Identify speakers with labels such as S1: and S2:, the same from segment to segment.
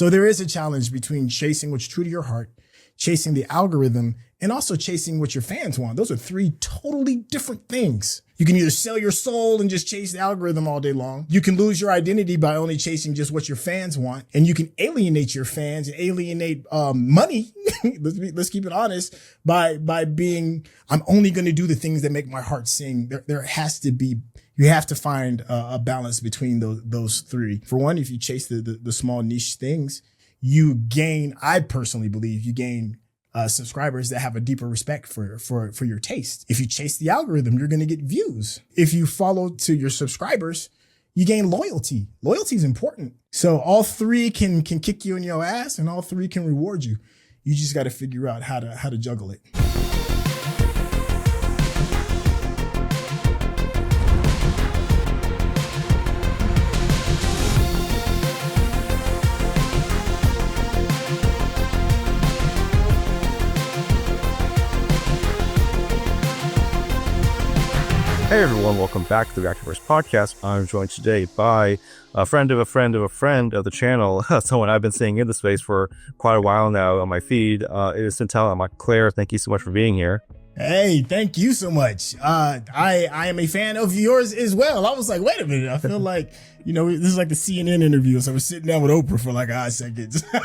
S1: So there is a challenge between chasing what's true to your heart, chasing the algorithm, and also chasing what your fans want. Those are three totally different things. You can either sell your soul and just chase the algorithm all day long. You can lose your identity by only chasing just what your fans want. And you can alienate your fans and alienate money. Let's keep it honest by being, I'm only going to do the things that make my heart sing. There has to be, you have to find a balance between those three. For one, if you chase the small niche things, you gain, I personally believe you gain subscribers that have a deeper respect for your taste. If you chase the algorithm, you're going to get views. If you follow to your subscribers, you gain loyalty. Loyalty is important. So all three can kick you in your ass and all three can reward you. You just got to figure out how to juggle it.
S2: Hey everyone, welcome back to the Reactorverse Podcast. I'm joined today by a friend of a friend of a friend of the channel, someone I've been seeing in the space for quite a while now on my feed. It is SYNTELL Mikel-Claire. Thank you so much for being here.
S1: Hey, thank you so much. I am a fan of yours as well. I was like, wait a minute. I feel like, this is like the CNN interview. So we're sitting down with Oprah for like 5 seconds.
S3: All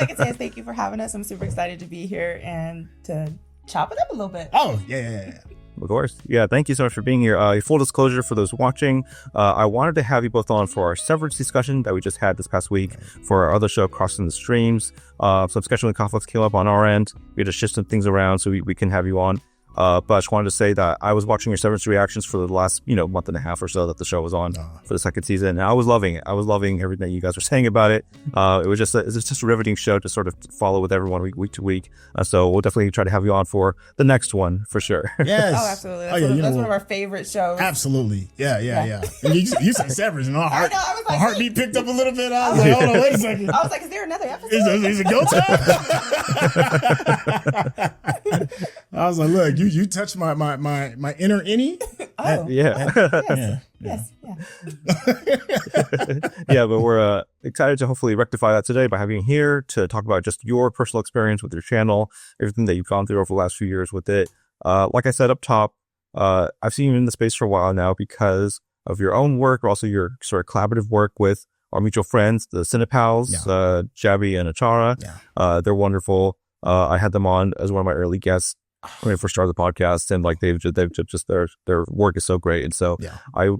S3: I can say is thank you for having us. I'm super excited to be here and to chop it up a little bit.
S1: Oh, yeah.
S2: Of course. Yeah, thank you so much for being here. Full disclosure for those watching, I wanted to have you both on for our severance discussion that we just had this past week for our other show, Crossing the Streams. Some scheduling conflicts came up on our end. We had to shift some things around so we can have you on. But I just wanted to say that I was watching your severance reactions for the last, month and a half or so that the show was on for the second season. And I was loving it. I was loving everything you guys were saying about it. It was just a riveting show to sort of follow with everyone week to week. So we'll definitely try to have you on for the next one for sure.
S1: Yes.
S3: Oh, absolutely. That's one of our favorite shows.
S1: Absolutely. Yeah. And you said severance and our heartbeat picked up a little bit. I was
S3: like,
S1: hold on, wait a second.
S3: I was like, is there another episode?
S1: Is it go time? I was like, look, you touched my inner innie.
S3: Oh.
S2: Yeah.
S3: Yes.
S2: Yeah, but we're excited to hopefully rectify that today by having you here to talk about just your personal experience with your channel, everything that you've gone through over the last few years with it. Like I said up top, I've seen you in the space for a while now because of your own work, or also your sort of collaborative work with our mutual friends, the Cinepals, Jabby and Achara. Yeah. They're wonderful. I had them on as one of my early guests when I first started the podcast, and like they've just their work is so great. And so I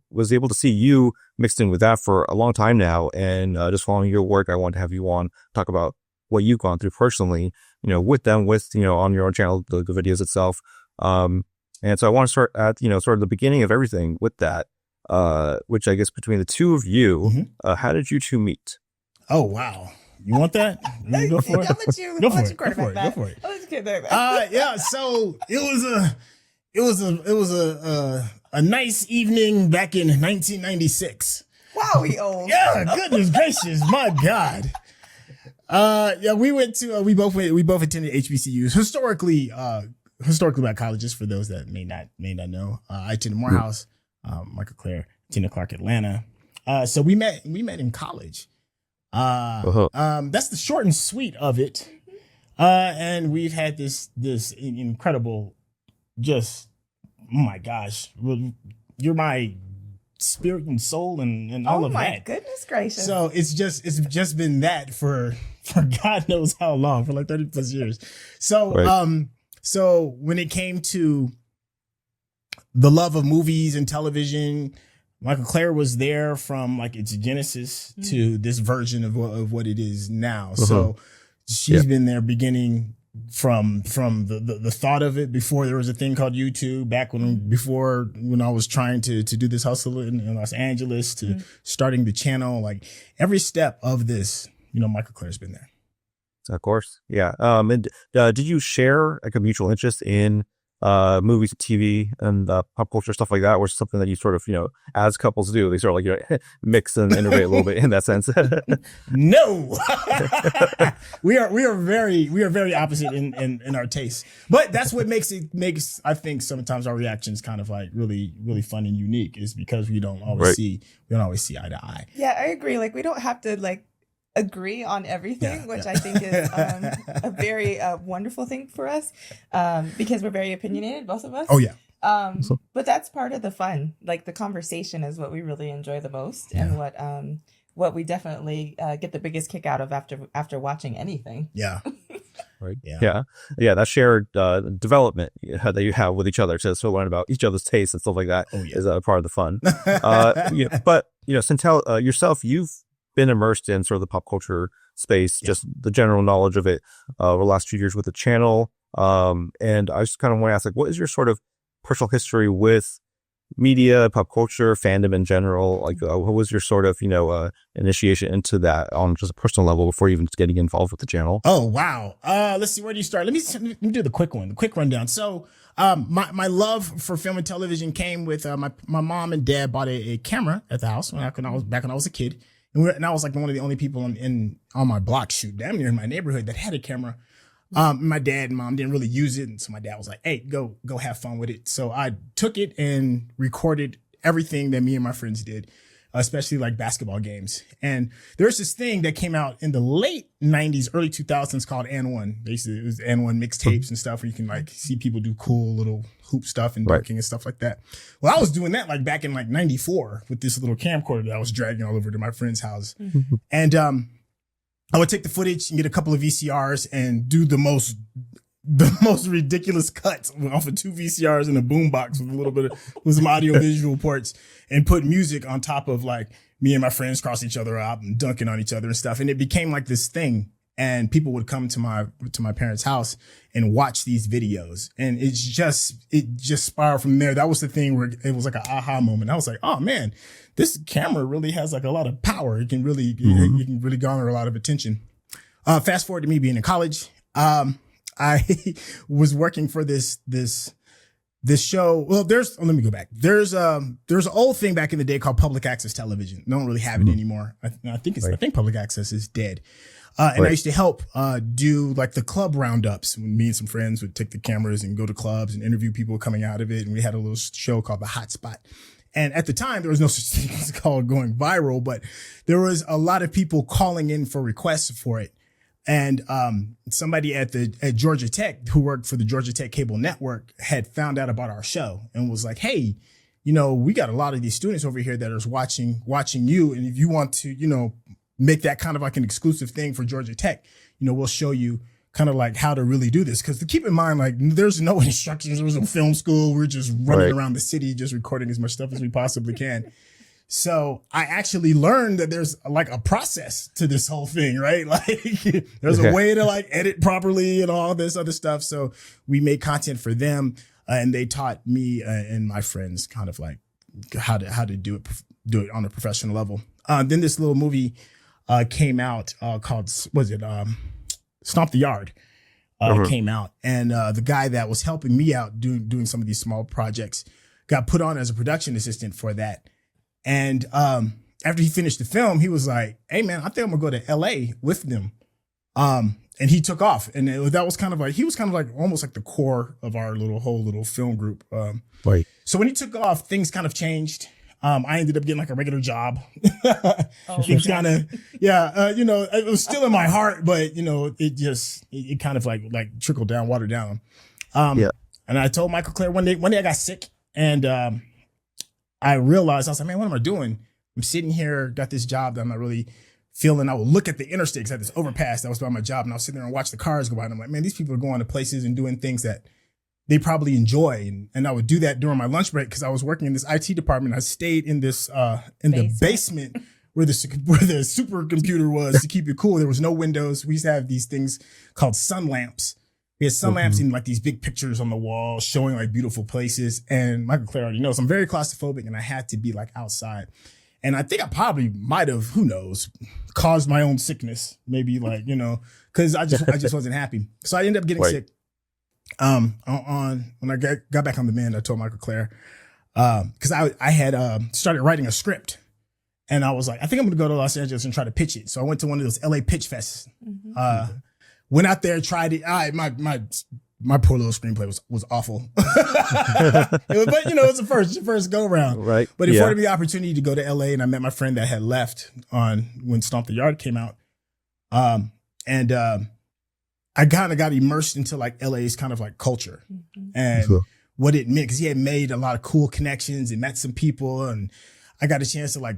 S2: was able to see you mixed in with that for a long time now, and just following your work, I wanted to have you on talk about what you've gone through personally, with them, on your own channel, the videos itself. And so I want to start at sort of the beginning of everything with that, which I guess between the two of you, how did you two meet?
S1: Oh wow. You want that? You go for it.
S3: I'll let you
S1: Go for it.
S3: I'll let you get that.
S1: Yeah. So it was a nice evening back in 1996.
S3: Wow, we old.
S1: Yeah. Goodness gracious, my God. Yeah, we both attended HBCUs. Historically black colleges, for those that may not know. I attended Morehouse, Mikel-Claire, Tina Clark, Atlanta. So we met in college. That's the short and sweet of it. And we've had this incredible, just, oh my gosh, you're my spirit and soul and all of that. Oh my
S3: goodness gracious.
S1: So it's just been that for God knows how long, for like 30 plus years. So, right. So when it came to the love of movies and television, Mikel-Claire was there from like its genesis to this version of what it is now. So she's been there beginning from the thought of it before there was a thing called YouTube, back when I was trying to do this hustle in Los Angeles, to starting the channel. Like every step of this, Mikel-Claire's been there.
S2: Of course. Yeah. And did you share like a mutual interest in movies, TV, and pop culture stuff like that, or something that you sort of, as couples do, they sort of like mix and innovate a little bit in that sense?
S1: No, we are very opposite in our tastes, but that's what makes I think sometimes our reactions kind of like really fun and unique, is because we don't always see eye to eye.
S3: Yeah, I agree. Like, we don't have to like agree on everything, which I think is a very wonderful thing for us, because we're very opinionated, both of us.
S1: Oh yeah.
S3: But that's part of the fun. Like, the conversation is what we really enjoy the most, and what we definitely get the biggest kick out of after watching anything.
S1: Yeah.
S2: Right. Yeah. That shared development that you have with each other to learn about each other's tastes and stuff like that is a part of the fun. But SYNTEL, yourself, you've been immersed in sort of the pop culture space, just the general knowledge of it over the last few years with the channel. And I just kind of want to ask, like, what is your sort of personal history with media, pop culture, fandom in general? Like, what was your sort of, initiation into that on just a personal level before even getting involved with the channel?
S1: Oh, wow. Let's see, where do you start? Let me do the quick rundown. So, my love for film and television came with, my mom and dad bought a camera at the house when I was a kid. And I was like one of the only people on my block, damn near in my neighborhood, that had a camera. My dad and mom didn't really use it. And so my dad was like, hey, go have fun with it. So I took it and recorded everything that me and my friends did, especially like basketball games. And there's this thing that came out in the late 90s, early 2000s called N1. Basically, it was N1 mixtapes and stuff where you can like see people do cool little hoop stuff and dunking and stuff like that. Well, I was doing that like back in like 94 with this little camcorder that I was dragging all over to my friend's house. Mm-hmm. And I would take the footage and get a couple of VCRs and do the most ridiculous cuts off of 2 VCRs and a boombox with some audio visual ports, and put music on top of like me and my friends cross each other out and dunking on each other and stuff. And it became like this thing, and people would come to my parents' house and watch these videos, and it just spiraled from there. That was the thing where it was like an aha moment. I was like, oh man, this camera really has like a lot of power. It can really, it can really garner a lot of attention. Fast forward to me being in college. I was working for this show. Well, let me go back. There's an old thing back in the day called public access television. They don't really have it anymore. I think public access is dead. And I used to help do like the club roundups when me and some friends would take the cameras and go to clubs and interview people coming out of it. And we had a little show called The Hot Spot. And at the time, there was no such thing as called going viral, but there was a lot of people calling in for requests for it. And somebody at Georgia Tech, who worked for the Georgia Tech cable network, had found out about our show and was like, hey, we got a lot of these students over here that are watching you. And if you want to, make that kind of like an exclusive thing for Georgia Tech, we'll show you kind of like how to really do this. Because to keep in mind, like, there's no instructions. There was no film school. We're just running around the city, just recording as much stuff as we possibly can. So I actually learned that there's like a process to this whole thing, right? Like, there's a way to like edit properly and all this other stuff. So we made content for them, and they taught me and my friends kind of like how to do it on a professional level. Then this little movie came out called, Stomp the Yard. Came out, and the guy that was helping me out doing some of these small projects got put on as a production assistant for that. And after he finished the film, he was like, hey man, I think I'm gonna go to LA with them. And he took off, and that was kind of like, he was kind of like almost like the core of our whole little film group. So when he took off, things kind of changed. I ended up getting like a regular job. It kind of, it was still in my heart, but it kind of like trickled down, watered down. And I told Mikel-Claire one day I got sick, and I realized, I was like, man, what am I doing? I'm sitting here, got this job that I'm not really feeling. I would look at the interstate, 'cause I had this overpass that was by my job, and I was sitting there and watch the cars go by, and I'm like, man, these people are going to places and doing things that they probably enjoy. And I would do that during my lunch break, because I was working in this IT department. I stayed in this the basement where the supercomputer was to keep it cool. There was no windows. We used to have these things called sun lamps. We had sun lamps in like these big pictures on the wall showing like beautiful places. And Mikel-Claire already knows I'm very claustrophobic, and I had to be like outside. And I think I probably might have, who knows, caused my own sickness. Maybe like, because I just wasn't happy. So I ended up getting sick. on when I got back on the mend, I told Mikel-Claire, because I had started writing a script, and I was like, I think I'm gonna go to Los Angeles and try to pitch it. So I went to one of those LA pitch fests. Went out there, tried it. My poor little screenplay was awful. But you know, it's the first go round.
S2: Right.
S1: But it afforded me the opportunity to go to LA, and I met my friend that had left on when Stomp the Yard came out. And I kind of got immersed into like LA's kind of like culture and what it meant, because he had made a lot of cool connections and met some people, and I got a chance to like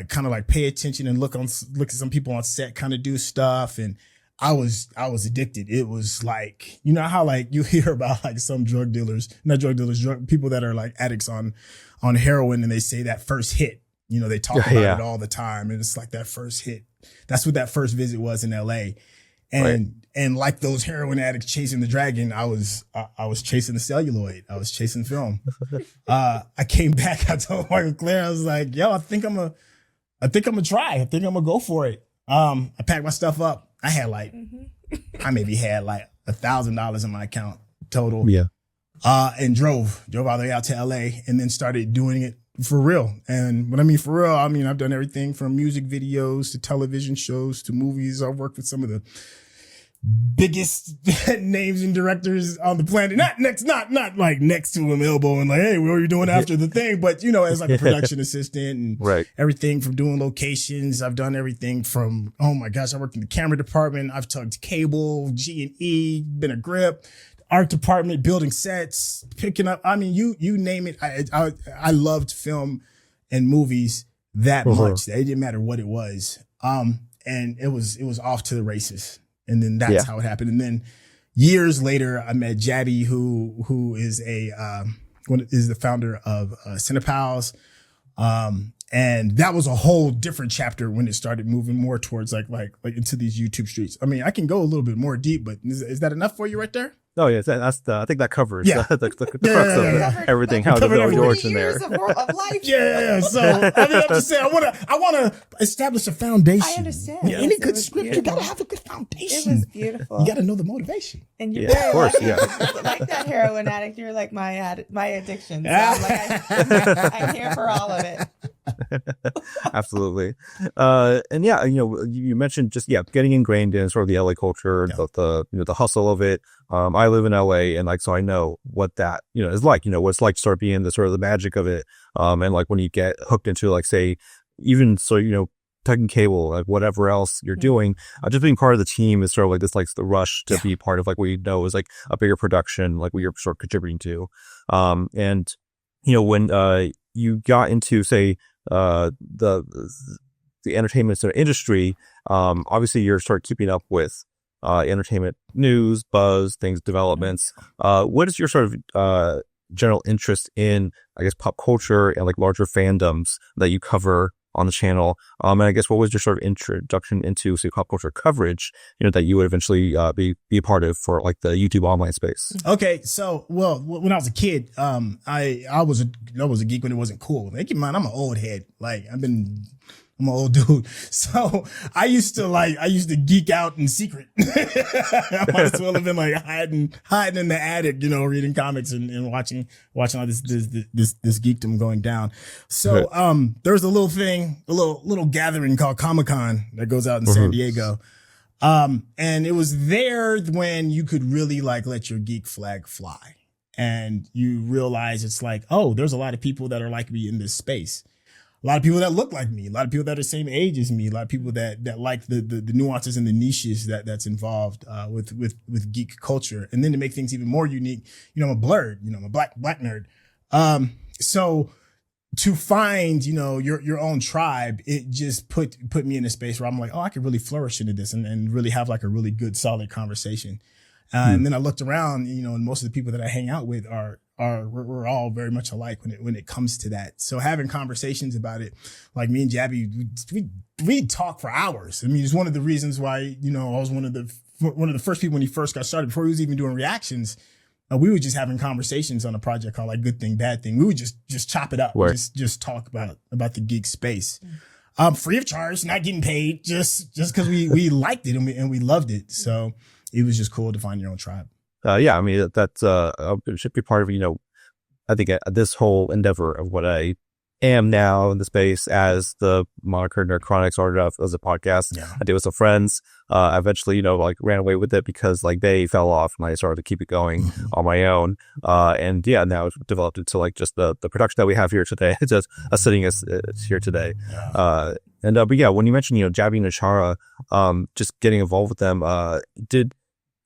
S1: kind of like pay attention and look at some people on set kind of do stuff. And I was addicted. It was like, you know how like you hear about like some drug people that are like addicts on heroin, and they say that first hit, you know, they talk about it all the time. And it's like that first hit. That's what that first visit was in LA. And like those heroin addicts chasing the dragon, I was chasing the celluloid. I was chasing film. I came back. I told Mikel-Claire, I was like, yo, I think I'm gonna try. I think I'm gonna go for it. I packed my stuff up. I maybe had like $1,000 in my account total. Yeah. And drove all the way out to LA, and then started doing it for real. And when I mean for real, I mean, I've done everything from music videos to television shows to movies. I've worked with some of the biggest names and directors on the planet. Not like next to him, elbowing like, hey, what are you doing after the thing? But, you know, as like a production assistant and everything from doing locations. I've done everything from, oh my gosh, I worked in the camera department. I've tugged cable, G&E, been a grip, art department, building sets, picking up. I mean, you name it. I loved film and movies that much. It didn't matter what it was. And it was off to the races. And then that's how it happened. And then years later, I met Jabby, who is the founder of Cinepals. And that was a whole different chapter when it started moving more towards like into these YouTube streets. I mean, I can go a little bit more deep, but is that enough for you right there?
S2: Oh yeah, I think that covers the crux of everything. How the origin there.
S3: Of life.
S1: So I mean, I'm just saying, I want to establish a foundation.
S3: I understand.
S1: Yeah, any good script, you gotta have a good foundation.
S3: It was beautiful.
S1: You gotta know the motivation.
S3: And you're very lucky. Like that heroin addict, you're like my addiction. So I'm here for all of it.
S2: Absolutely. And yeah, you know, you mentioned just getting ingrained in sort of the LA culture, the hustle of it. I live in LA, and like, so I know what that, you know, is like, you know, what it's like to start being the sort of the magic of it. And like when you get hooked into like, say, even so, you know, tugging cable, like whatever else you're doing, just being part of the team is sort of like this, like the rush to be part of like what you know is like a bigger production, like what you're sort of contributing to. And, you know, when, you got into, say, the entertainment sort of industry, obviously you're sort of keeping up with entertainment news, buzz, things, developments. What is your sort of general interest in, I guess, pop culture and like larger fandoms that you cover on the channel? And I guess what was your sort of introduction into, say, pop culture coverage, you know, that you would eventually be a part of for like the YouTube online space?
S1: Okay, so when I was a kid, I was a geek when it wasn't cool. Keep in mind, I'm an old head. Like I'm an old dude. So I used to geek out in secret. I might as well have been like hiding in the attic, you know, reading comics and watching all this geekdom going down. So, there's a little gathering called Comic-Con that goes out in San Diego. And it was there when you could really like let your geek flag fly, and you realize it's like, oh, there's a lot of people that are like me in this space. A lot of people that look like me, a lot of people that are the same age as me, a lot of people that like the nuances and the niches that's involved with geek culture. And then to make things even more unique, you know, I'm a blurred, you know, I'm a black nerd. So to find, you know, your own tribe, it just put me in a space where I'm like, oh, I could really flourish into this and really have like a really good, solid conversation. And then I looked around, you know, and most of the people that I hang out with we're all very much alike when it comes to that. So having conversations about it, like me and Jabby, we talk for hours. I mean, it's one of the reasons why, you know, I was one of the first people when he first got started, before he was even doing reactions. We were just having conversations on a project called like Good Thing, Bad Thing. We would just chop it up, just talk about the geek space, free of charge, not getting paid, just because we liked it and we loved it. So it was just cool to find your own tribe.
S2: yeah, I mean, that's it should be part of, I think this whole endeavor of what I am now in the space as the moniker Nerd Chronic started off as a podcast.
S1: Yeah.
S2: I did with some friends. I eventually, like ran away with it because like they fell off and I started to keep it going on my own. And yeah, now it's developed into like just the production that we have here today. It's just us sitting here today.
S1: Yeah.
S2: But yeah, when you mentioned, Jabby and Ashara, just getting involved with them, did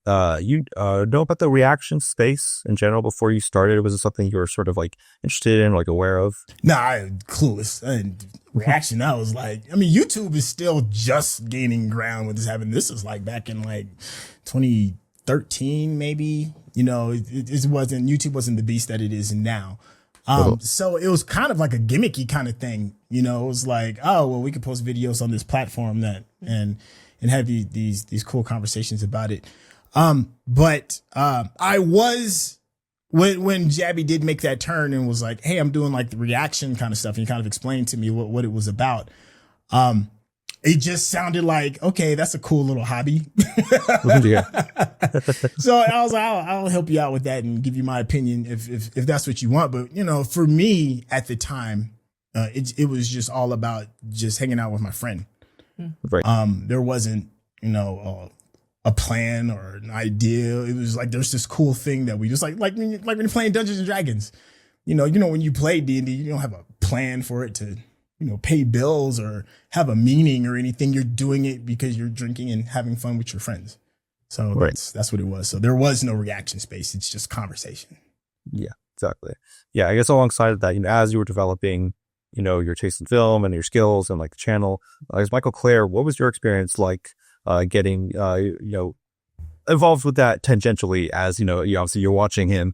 S2: you know about the reaction space in general before you started? Was it something you were sort of like interested in, like aware of?
S1: Nah, I'm clueless. And reaction, I was like, I mean, YouTube is still just gaining ground with this happening. This is like back in like 2013, maybe. It wasn't, YouTube wasn't the beast that it is now. So it was kind of like a gimmicky kind of thing. It was like, oh, well, we could post videos on this platform and have these cool conversations about it. But I was, when Jabby did make that turn and was like, hey, I'm doing like the reaction kind of stuff, and he kind of explained to me what it was about. It just sounded like, okay, that's a cool little hobby. So I was like, I'll help you out with that and give you my opinion if that's what you want. But, for me at the time, it was just all about just hanging out with my friend.
S2: Right.
S1: There wasn't, a plan or an idea. It was like there's this cool thing that we just like when you're playing Dungeons and Dragons. When you play D&D, you don't have a plan for it to, pay bills or have a meaning or anything. You're doing it because you're drinking and having fun with your friends. So
S2: right.
S1: that's what it was. So there was no reaction space. It's just conversation.
S2: Yeah, exactly. Yeah, I guess alongside of that, as you were developing, your taste in film and your skills and like the channel, as Mikel-Claire, what was your experience like getting, involved with that tangentially as, obviously you're watching him,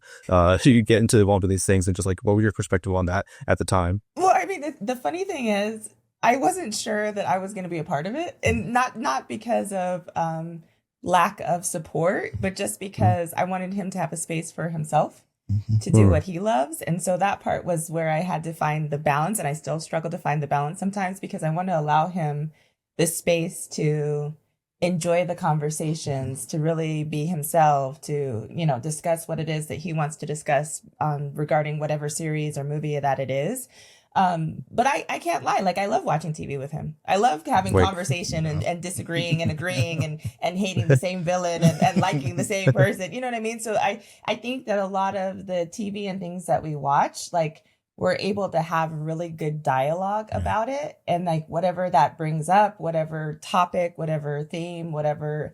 S2: you get involved in these things, and just like, what was your perspective on that at the time?
S3: Well, I mean, the funny thing is I wasn't sure that I was going to be a part of it, and not because of lack of support, but just because I wanted him to have a space for himself to do what he loves. And so that part was where I had to find the balance, and I still struggle to find the balance sometimes because I want to allow him the space to enjoy the conversations, to really be himself, to, discuss what it is that he wants to discuss regarding whatever series or movie that it is. But I can't lie. Like, I love watching TV with him. I love having conversation and disagreeing and agreeing and hating the same villain and liking the same person. You know what I mean? So I think that a lot of the TV and things that we watch, like, we're able to have really good dialogue about it. And like, whatever that brings up, whatever topic, whatever theme, whatever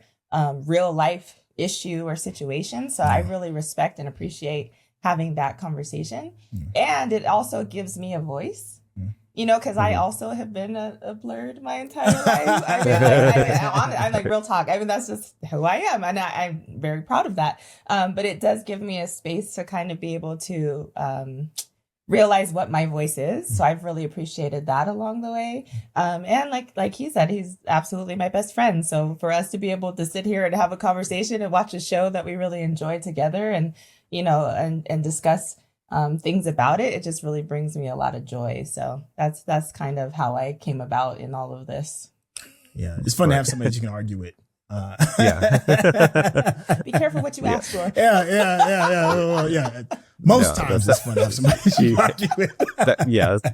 S3: real life issue or situation. So I really respect and appreciate having that conversation. And it also gives me a voice, because I also have been a blurred my entire life. I mean, I'm like, real talk. I mean, that's just who I am. And I'm very proud of that. But it does give me a space to kind of be able to realize what my voice is. So I've really appreciated that along the way. And like he said, he's absolutely my best friend. So for us to be able to sit here and have a conversation and watch a show that we really enjoy together and, and discuss things about it, it just really brings me a lot of joy. So that's kind of how I came about in all of this.
S1: Yeah. It's fun to have somebody you can argue with.
S3: Be careful what you ask for.
S1: Yeah. Most times it's fun to have somebody you can argue with.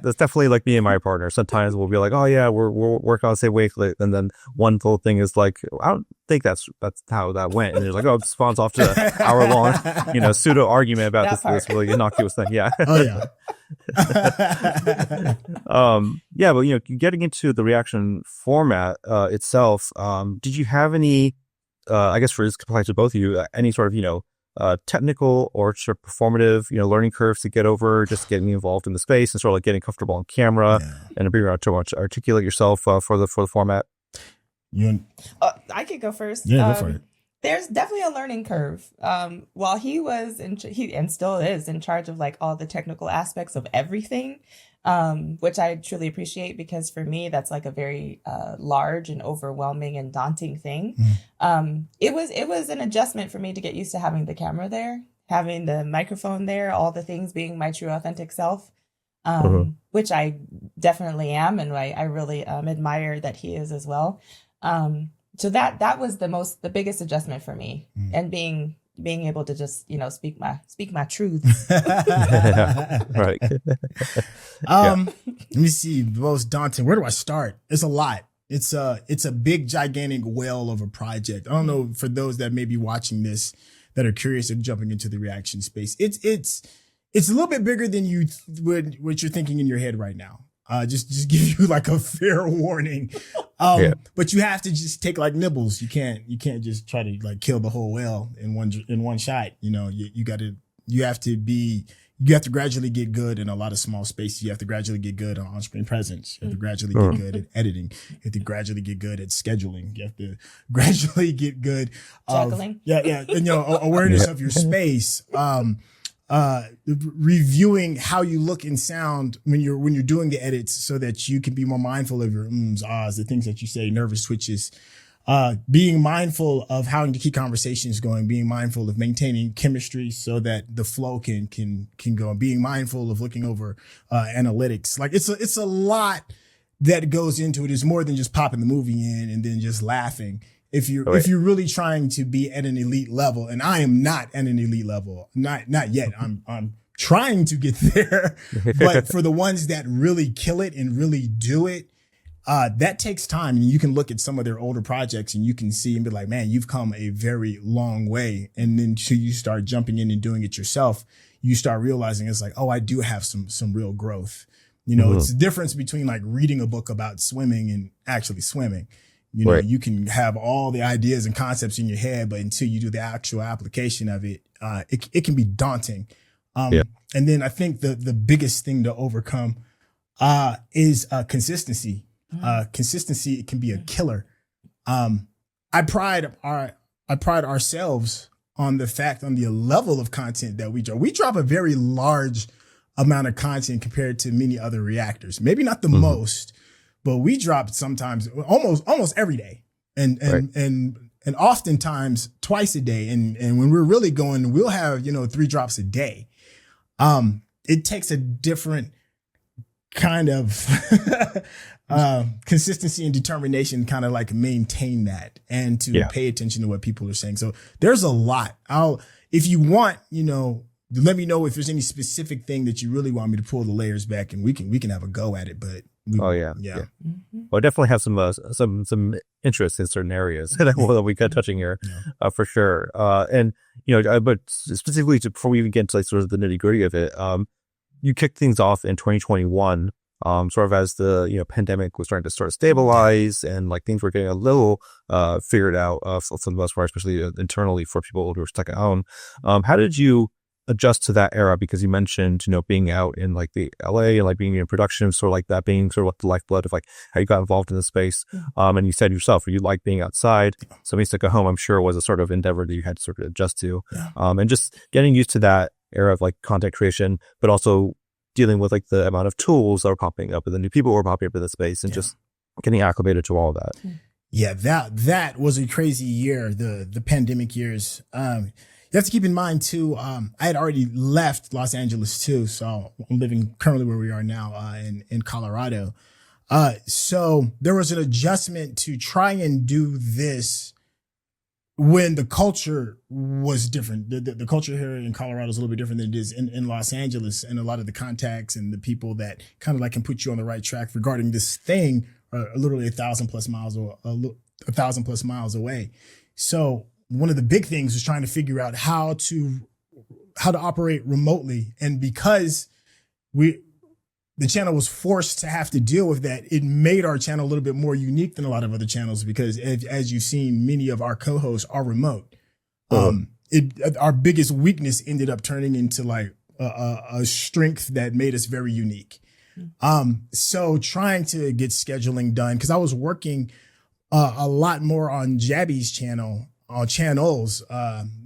S2: That's definitely like me and my partner. Sometimes we'll be like, oh yeah, we're working on the same wavelength, and then one little thing is like, I don't think that's how that went, and it's like, oh, it spawns off to an hour long, pseudo argument about this really innocuous thing. Yeah.
S1: Oh yeah.
S2: But getting into the reaction format itself, did you have any, I guess for this applies to both of you, any sort of technical or sort of performative learning curves to get over, just getting involved in the space and sort of like getting comfortable on camera and being able to articulate yourself for the format?
S3: I could go first.
S1: Yeah, go for it.
S3: There's definitely a learning curve. While he was and still is in charge of like all the technical aspects of everything, which I truly appreciate, because for me that's like a very large and overwhelming and daunting thing. It was an adjustment for me to get used to having the camera there, having the microphone there, all the things being my true authentic self, which I definitely am, and I really admire that he is as well. So that was the biggest adjustment for me, and being being able to just, speak my truth.
S2: Right.
S1: Let me see. The most daunting. Where do I start? It's a lot. It's a big, gigantic whale of a project. I don't know, for those that may be watching this that are curious and jumping into the reaction space. It's a little bit bigger than what you're thinking in your head right now. Just give you like a fair warning. But you have to just take like nibbles. You can't just try to like kill the whole whale in one shot. You have to gradually get good in a lot of small spaces. You have to gradually get good on screen presence. You have to gradually get good at editing. You have to gradually get good at scheduling. You have to gradually get good
S3: juggling.
S1: And awareness of your space. Reviewing how you look and sound when you're doing the edits, so that you can be more mindful of your ahs, the things that you say, nervous twitches. Being mindful of how to keep conversations going, being mindful of maintaining chemistry so that the flow can go, being mindful of looking over analytics. Like it's a lot that goes into it. It's more than just popping the movie in and then just laughing. If you're really trying to be at an elite level, and I am not at an elite level, not yet. I'm trying to get there, but for the ones that really kill it and really do it, that takes time. And you can look at some of their older projects and you can see and be like, man, you've come a very long way. And then till you start jumping in and doing it yourself, you start realizing it's like, oh, I do have some real growth. It's the difference between like reading a book about swimming and actually swimming. You can have all the ideas and concepts in your head, but until you do the actual application of it, it can be daunting. And then I think the biggest thing to overcome is consistency. Consistency, it can be a killer. I pride ourselves on the level of content that we drop. We drop a very large amount of content compared to many other reactors. Maybe not the most, but we drop sometimes almost every day, and oftentimes twice a day. And when we're really going, we'll have 3 drops a day. It takes a different kind of consistency and determination, kind of like maintain that and to pay attention to what people are saying. So there's a lot. If you want, let me know if there's any specific thing that you really want me to pull the layers back, and we can have a go at it. But well, I definitely have some interest in certain areas that we got touching here, for sure. But specifically before we even get into like sort of the nitty gritty of it, you kicked things off in 2021, sort of as the pandemic was starting to stabilize and like things were getting a little figured out for the most part, especially internally for people who were stuck at home. How did you adjust to that era? Because you mentioned being out in like the LA and like being in production, sort of like that being sort of like the lifeblood of like how you got involved in the space. And you said yourself you like being outside, so being stuck at home I'm sure was a sort of endeavor that you had to sort of adjust to, and just getting used to that era of like content creation, but also dealing with like the amount of tools that were popping up and the new people who were popping up in the space, and just getting acclimated to all of that. That was a crazy year, the pandemic years. You have to keep in mind too, I had already left Los Angeles too. So I'm living currently where we are now, in Colorado. So there was an adjustment to try and do this when the culture was different. The culture here in Colorado is a little bit different than it is in Los Angeles, and a lot of the contacts and the people that kind of like can put you on the right track regarding this thing are literally 1,000 plus miles away. So one of the big things was trying to figure out how to operate remotely. And because the channel was forced to have to deal with that, it made our channel a little bit more unique than a lot of other channels, because as you've seen, many of our co-hosts are remote. Our biggest weakness ended up turning into like a strength that made us very unique. So trying to get scheduling done, because I was working a lot more on Jabby's channels,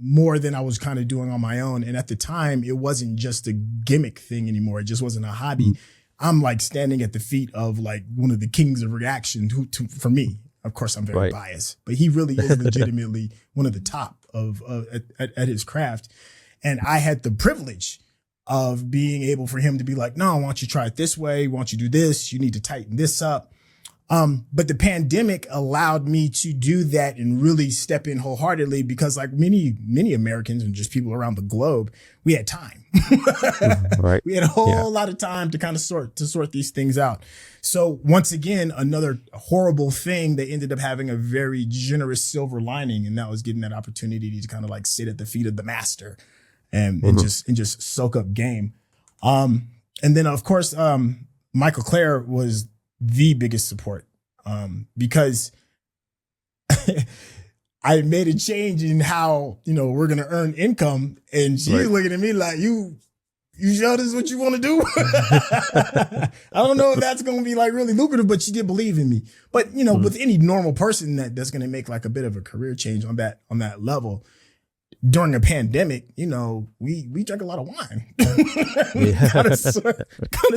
S1: more than I was kind of doing on my own. And at the time, it wasn't just a gimmick thing anymore. It just wasn't a hobby. I'm like standing at the feet of like one of the kings of reaction for me. Of course, I'm very biased, but he really is legitimately one of the top at his craft. And I had the privilege of being able for him to be like, no, why don't you try it this way? Why don't you do this? You need to tighten this up. But the pandemic allowed me to do that and really step in wholeheartedly because like many Americans and just people around the globe, we had time.
S2: Right.
S1: We had a whole lot of time to kind of sort these things out. So once again, another horrible thing, they ended up having a very generous silver lining. And that was getting that opportunity to kind of like sit at the feet of the master and just soak up game. And then of course, Mikel-Claire was the biggest support because I made a change in how, we're going to earn income. And she's looking at me like, you sure this is what you want to do? I don't know if that's going to be like really lucrative, but she did believe in me. But, with any normal person that's going to make like a bit of a career change on that level during a pandemic, we drank a lot of wine, kind of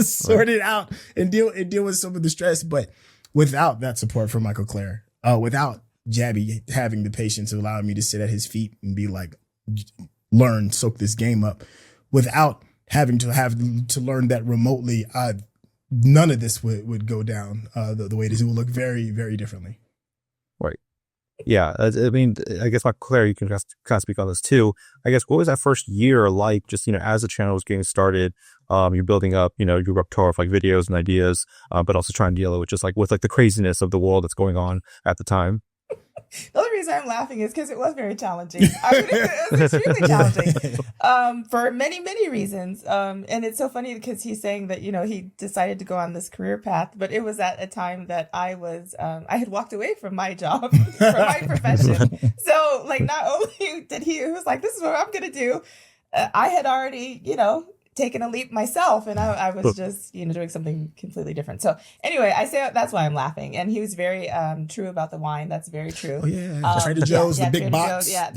S1: sort it out and deal with some of the stress. But without that support from Mikel-Claire, without Jabby having the patience to allow me to sit at his feet and be like, soak this game up, without having to learn that remotely, none of this would go down the way it is. It will look very, very differently.
S2: Right. Yeah. I mean, I guess Mikel-Claire, you can kind of speak on this too. I guess, what was that first year like, just, as the channel was getting started, you're building up, your repertoire of like videos and ideas, but also trying to deal with just like with like the craziness of the world that's going on at the time.
S3: The only reason I'm laughing is because it was very challenging. I mean, it was extremely challenging for many, many reasons. And it's so funny because he's saying that, he decided to go on this career path, but it was at a time that I had walked away from my job, from my profession. So like, not only did he was like, this is what I'm going to do. I had already, taken a leap myself, and I was just doing something completely different. So anyway, I say that's why I'm laughing. And he was very true about the wine. That's very true.
S1: Oh yeah, Trader Joe's, the big box.
S3: That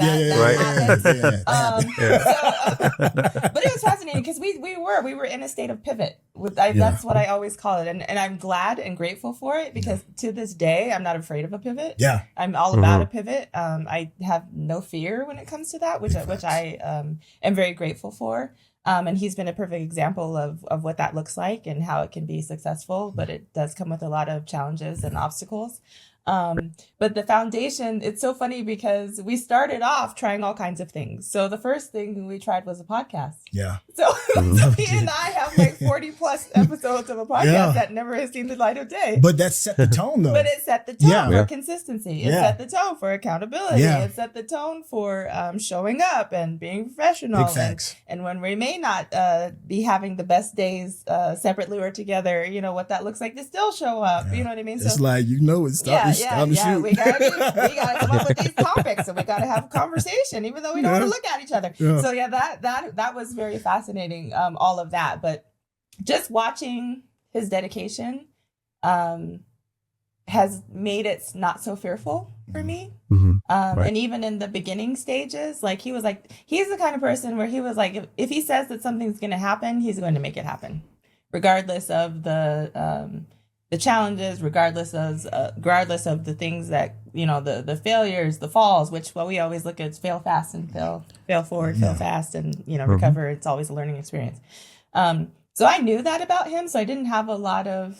S3: but it was fascinating because we were in a state of pivot. That's what I always call it, and I'm glad and grateful for it because to this day I'm not afraid of a pivot.
S1: Yeah,
S3: I'm all about a pivot. I have no fear when it comes to that, which I am very grateful for. And he's been a perfect example of what that looks like and how it can be successful, but it does come with a lot of challenges and obstacles. But the foundation, it's so funny because we started off trying all kinds of things. So the first thing we tried was a podcast.
S1: Yeah.
S3: So he and I have like 40 plus episodes of a podcast that never has seen the light of day.
S1: But that set the tone though.
S3: But it set the tone for consistency. It set the tone for accountability. It set the tone for showing up and being professional.
S1: Big facts.
S3: And when we may not be having the best days separately or together, what that looks like to still show up. You know what I mean?
S1: It's like, it's time to shoot.
S3: We gotta come up with these topics and we gotta have a conversation, even though we don't want to look at each other. Yeah. So that was very fascinating, all of that. But just watching his dedication has made it not so fearful for me. And even in the beginning stages, like he's the kind of person where he was like, if he says that something's going to happen, he's going to make it happen, regardless of the challenges, regardless of the things that, the failures, the falls, which what we always look at is fail fast and fail forward, fail fast and, recover. It's always a learning experience. So I knew that about him. So I don't have a lot of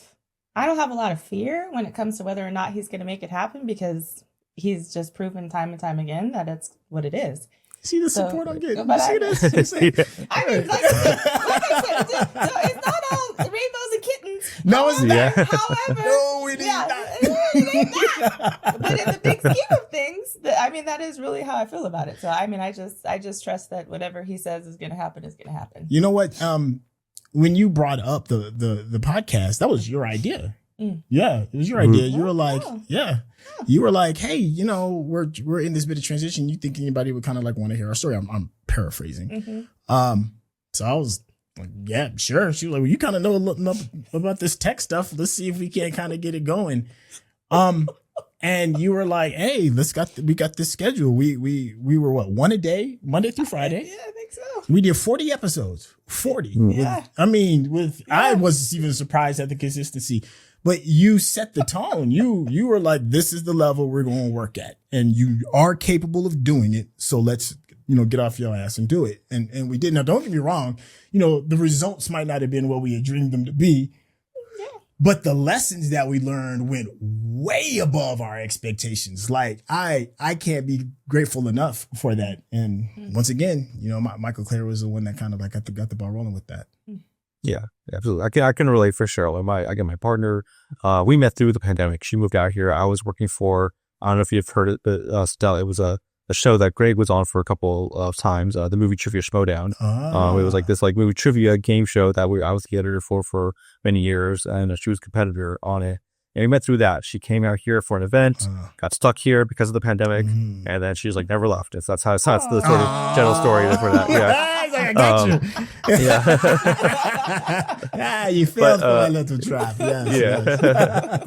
S3: fear when it comes to whether or not he's going to make it happen because he's just proven time and time again that it's what it is.
S1: See the support I'm getting.
S3: But
S1: see this?
S3: I mean, like I said, it's not all rainbows and kittens.
S1: No, it's not.
S3: However,
S1: no, it is
S3: not. But in the big scheme of things, that is really how I feel about it. So, I just trust that whatever he says is going to happen is going to happen.
S1: You know what? When you brought up the podcast, that was your idea. Yeah, it was your idea. You were like, you were like, hey, we're in this bit of transition. You think anybody would kind of like want to hear our story? I'm paraphrasing. So I was like, yeah, sure. She was like, well, you kind of know a little about this tech stuff. Let's see if we can kind of get it going. And you were like, hey, we got this schedule. We were one a day, Monday through Friday.
S3: Yeah, I think so.
S1: We did 40 episodes. 40.
S3: Yeah.
S1: I was even surprised at the consistency. But you set the tone. You were like, this is the level we're going to work at. And you are capable of doing it. So let's, get off your ass and do it. And we did. Now, don't get me wrong. The results might not have been what we had dreamed them to be. But the lessons that we learned went way above our expectations. Like I can't be grateful enough for that. And once again, Mikel-Claire was the one that kind of like got the ball rolling with that.
S2: Yeah, absolutely. I can relate for sure. Like my partner, we met through the pandemic. She moved out here. I was working for, I don't know if you've heard it, but Stella, it was a show that Greg was on for a couple of times, the movie Trivia Schmodown. It was like this movie trivia game show that I was the editor for many years, and she was a competitor on it. And we met through that. She came out here for an event, got stuck here because of the pandemic, and then she's like never left. That's the sort of general story for that. Yeah.
S1: I got you.
S2: Yeah.
S1: You failed for my little trap.
S2: Yeah.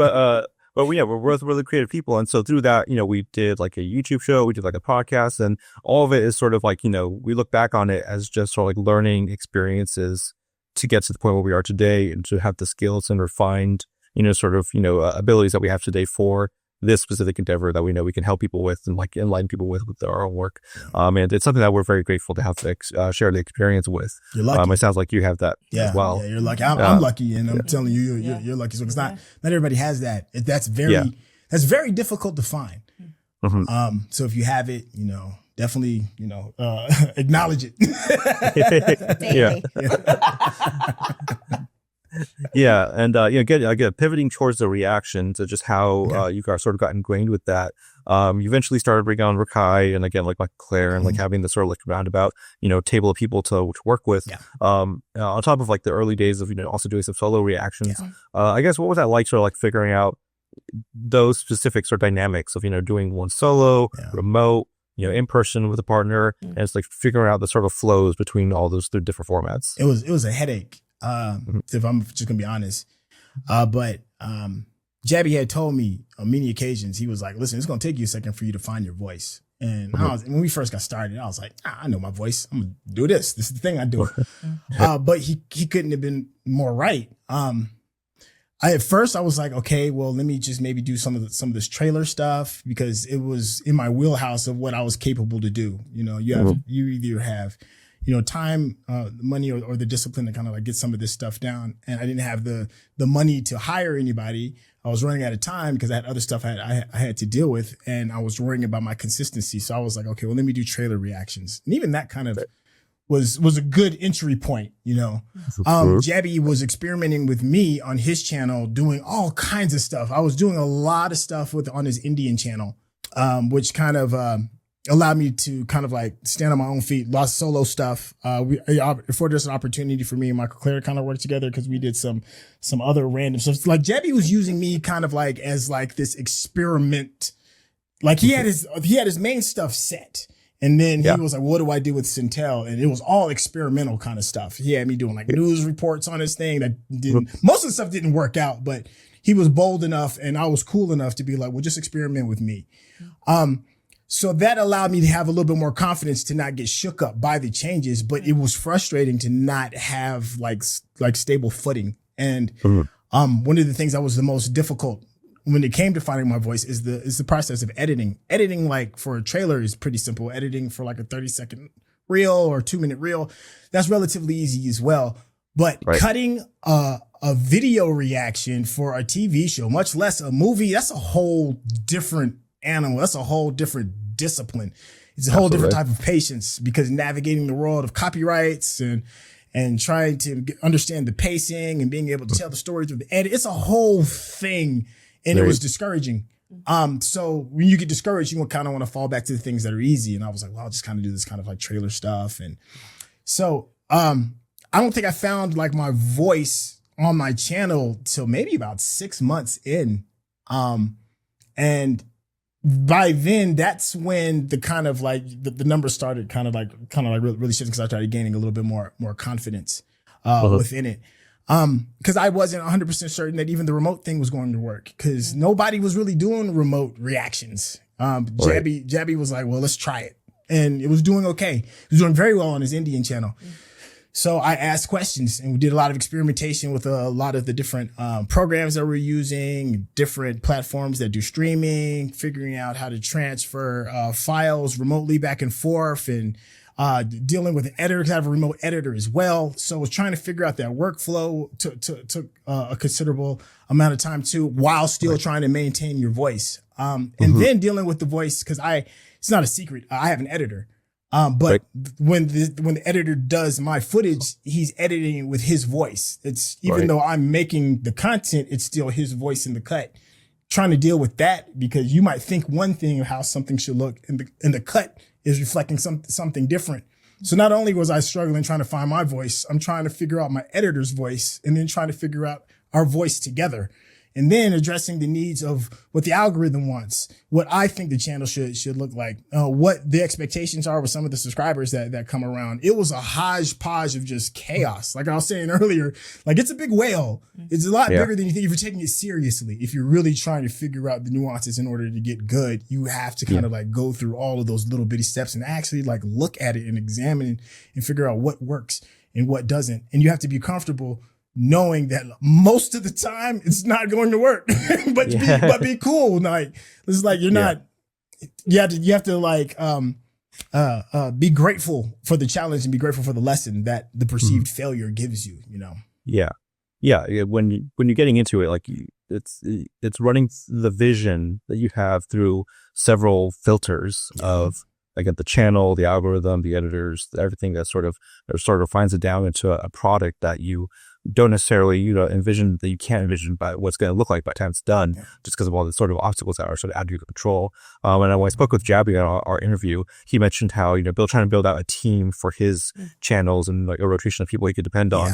S2: But we're both really creative people. And so through that, we did like a YouTube show, we did like a podcast, and all of it is sort of like, we look back on it as just sort of like learning experiences to get to the point where we are today and to have the skills and refined, abilities that we have today for this specific endeavor that we know we can help people with and like enlighten people with our own work. And it's something that we're very grateful to have share the experience with.
S1: You're lucky.
S2: It sounds like you have that as well.
S1: Yeah, you're lucky. I'm lucky, and I'm telling you, you're lucky. So it's not everybody has that. That's very difficult to find.
S2: Mm-hmm.
S1: So if you have it, definitely, acknowledge it.
S3: Daily.
S2: Yeah, and again, pivoting towards the reaction to just how you guys sort of got ingrained with that. You eventually started bringing on Rakai and again like Mikel-Claire and like having this sort of like roundabout table of people to work with. Yeah. On top of like the early days of also doing some solo reactions. Yeah. I guess what was that like, sort of like figuring out those specifics or dynamics of doing one solo, remote, in person with a partner, and it's like figuring out the sort of flows between all those different formats.
S1: It was a headache. If I'm just gonna be honest, but Jabby had told me on many occasions, he was like, listen, it's gonna take you a second for you to find your voice. And when we first got started, I was like, I know my voice. I'm gonna do this. This is the thing I do. But he couldn't have been more right. At first I was like, okay, well, let me just maybe do some of this trailer stuff because it was in my wheelhouse of what I was capable to do. You either have time, money, or the discipline to kind of like get some of this stuff down. And I didn't have the money to hire anybody. I was running out of time because I had other stuff I had to deal with, and I was worrying about my consistency. So I was like, okay, well, let me do trailer reactions. And even that kind of was a good entry point, Jabby was experimenting with me on his channel, doing all kinds of stuff. I was doing a lot of stuff on his Indian channel, which kind of, allowed me to kind of like stand on my own feet, lost solo stuff. It afforded us an opportunity for me and Mikel-Claire kind of work together because we did some other random stuff. Like Jabby was using me kind of like as like this experiment. Like he had his main stuff set. And then he was like, what do I do with SYNTELL? And it was all experimental kind of stuff. He had me doing like news reports on his thing most of the stuff didn't work out, but he was bold enough and I was cool enough to be like, well, just experiment with me. So that allowed me to have a little bit more confidence to not get shook up by the changes, but it was frustrating to not have like stable footing. And one of the things that was the most difficult when it came to finding my voice is the process of editing. Editing, like for a trailer, is pretty simple. Editing for like a 30-second reel or 2-minute reel, that's relatively easy as well. But cutting a video reaction for a TV show, much less a movie, that's a whole different animal. That's a whole different discipline. It's a whole different type of patience, because navigating the world of copyrights and trying to understand the pacing and being able to tell the story through the edit, it's a whole thing. And it was discouraging. So when you get discouraged, you kind of want to fall back to the things that are easy. And I was like, well, I'll just kind of do this kind of like trailer stuff. And so, I don't think I found like my voice on my channel till maybe about 6 months in. And by then, that's when the kind of like the numbers started kind of like really shifting, because I started gaining a little bit more confidence within it. Because I wasn't 100% certain that even the remote thing was going to work, because nobody was really doing remote reactions. Jabby was like, well, let's try it. And it was doing okay. It was doing very well on his Indian channel. So I asked questions, and we did a lot of experimentation with a lot of the different programs that we're using, different platforms that do streaming, figuring out how to transfer files remotely back and forth, and dealing with an editor, because I have a remote editor as well. So I was trying to figure out that workflow took a considerable amount of time too, while still trying to maintain your voice. And then dealing with the voice, because it's not a secret, I have an editor. But when the editor does my footage, he's editing it with his voice. It's even though I'm making the content, it's still his voice in the cut. Trying to deal with that, because you might think one thing of how something should look, and the cut is reflecting something different. So not only was I struggling trying to find my voice, I'm trying to figure out my editor's voice, and then trying to figure out our voice together. And then addressing the needs of what the algorithm wants, what I think the channel should look like, what the expectations are with some of the subscribers that come around. It was a hodgepodge of just chaos. Like I was saying earlier, like it's a big whale. It's a lot bigger than you think if you're taking it seriously. If you're really trying to figure out the nuances in order to get good, you have to kind of like go through all of those little bitty steps and actually like look at it and examine and figure out what works and what doesn't. And you have to be comfortable knowing that most of the time it's not going to work, but be cool. Like it's like you're not. You have to like be grateful for the challenge and be grateful for the lesson that the perceived failure gives you. You know.
S2: Yeah. When you're getting into it, like it's running the vision that you have through several filters of. Again, the channel, the algorithm, the editors, everything that sort of finds it down into a product that you don't necessarily, envision, that you can't envision by what's going to look like by the time it's done, just because of all the sort of obstacles that are sort of out of your control. And when I spoke with Jabby on our interview, he mentioned how, trying to build out a team for his channels and like a rotation of people he could depend on.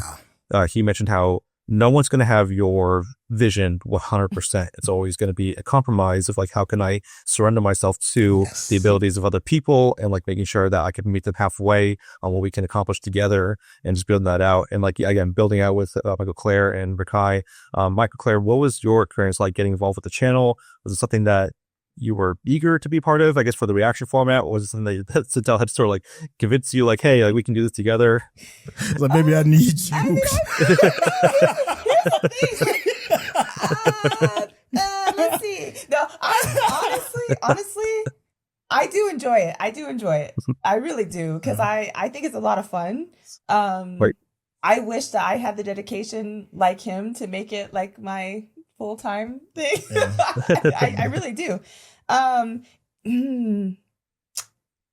S2: He mentioned how no one's going to have your vision 100%. It's always going to be a compromise of like, how can I surrender myself to the abilities of other people, and like making sure that I can meet them halfway on what we can accomplish together, and just building that out. And like, again, building out with Mikel-Claire and Rakai. Mikel-Claire, what was your experience like getting involved with the channel? Was it something that you were eager to be part of, I guess, for the reaction format? Or was it something that SYNTELL had to sort of like convince you, like, hey, like we can do this together?
S1: Like, maybe I need you.
S3: Let's see. No, honestly, I do enjoy it. I really do, because I think it's a lot of fun. I wish that I had the dedication like him to make it like my full-time thing. I really do.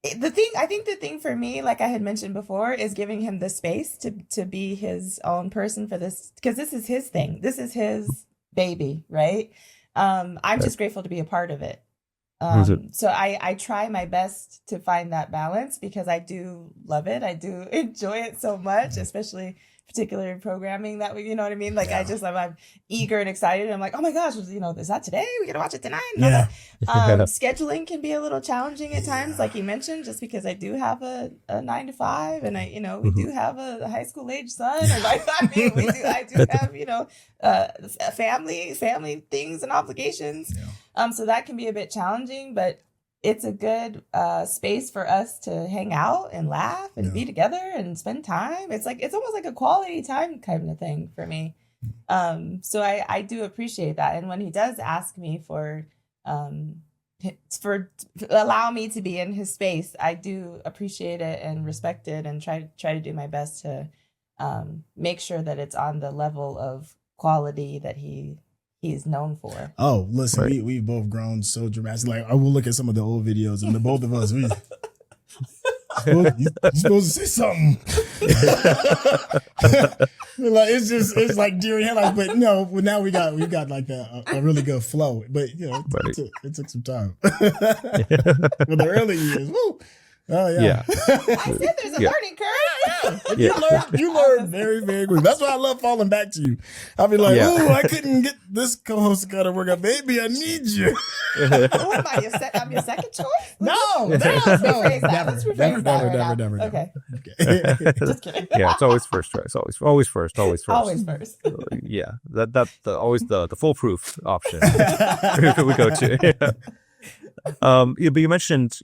S3: The thing for me, like I had mentioned before, is giving him the space to be his own person for this, because this is his thing. This is his baby, right? I'm just grateful to be a part of it. So I try my best to find that balance, because I do love it. I do enjoy it so much, especially particular programming that we, you know what I mean? Like I'm eager and excited. I'm like, oh my gosh, is that today? We gotta watch it tonight. Scheduling can be a little challenging at times, like you mentioned, just because I do have a 9 to 5, and we do have a high school age son, and I do have family things and obligations. So that can be a bit challenging, but it's a good space for us to hang out and laugh and be together and spend time. It's almost like a quality time kind of thing for me. So I do appreciate that. And when he does ask me for allow me to be in his space, I do appreciate it and respect it, and try to do my best to make sure that it's on the level of quality that he's known for.
S1: Oh, listen, we've both grown so dramatically. Like, I will look at some of the old videos, and the both of us, you're supposed to say something. Like, it's like deer in headlights, but no. Now we got like a really good flow. But it took some time. For the early years, woo. Oh yeah.
S3: I said there's a learning curve.
S1: You learn very, very quick. That's why I love falling back to you. I'll be like, I couldn't get this co-host to kind of work out. Baby, I need you.
S3: What am I? I'm your second choice?
S1: No. Never. Okay.
S3: Just kidding.
S2: Yeah, it's always first choice. Always first.
S3: Always first.
S2: Yeah, that's always the foolproof option we go to. But you mentioned,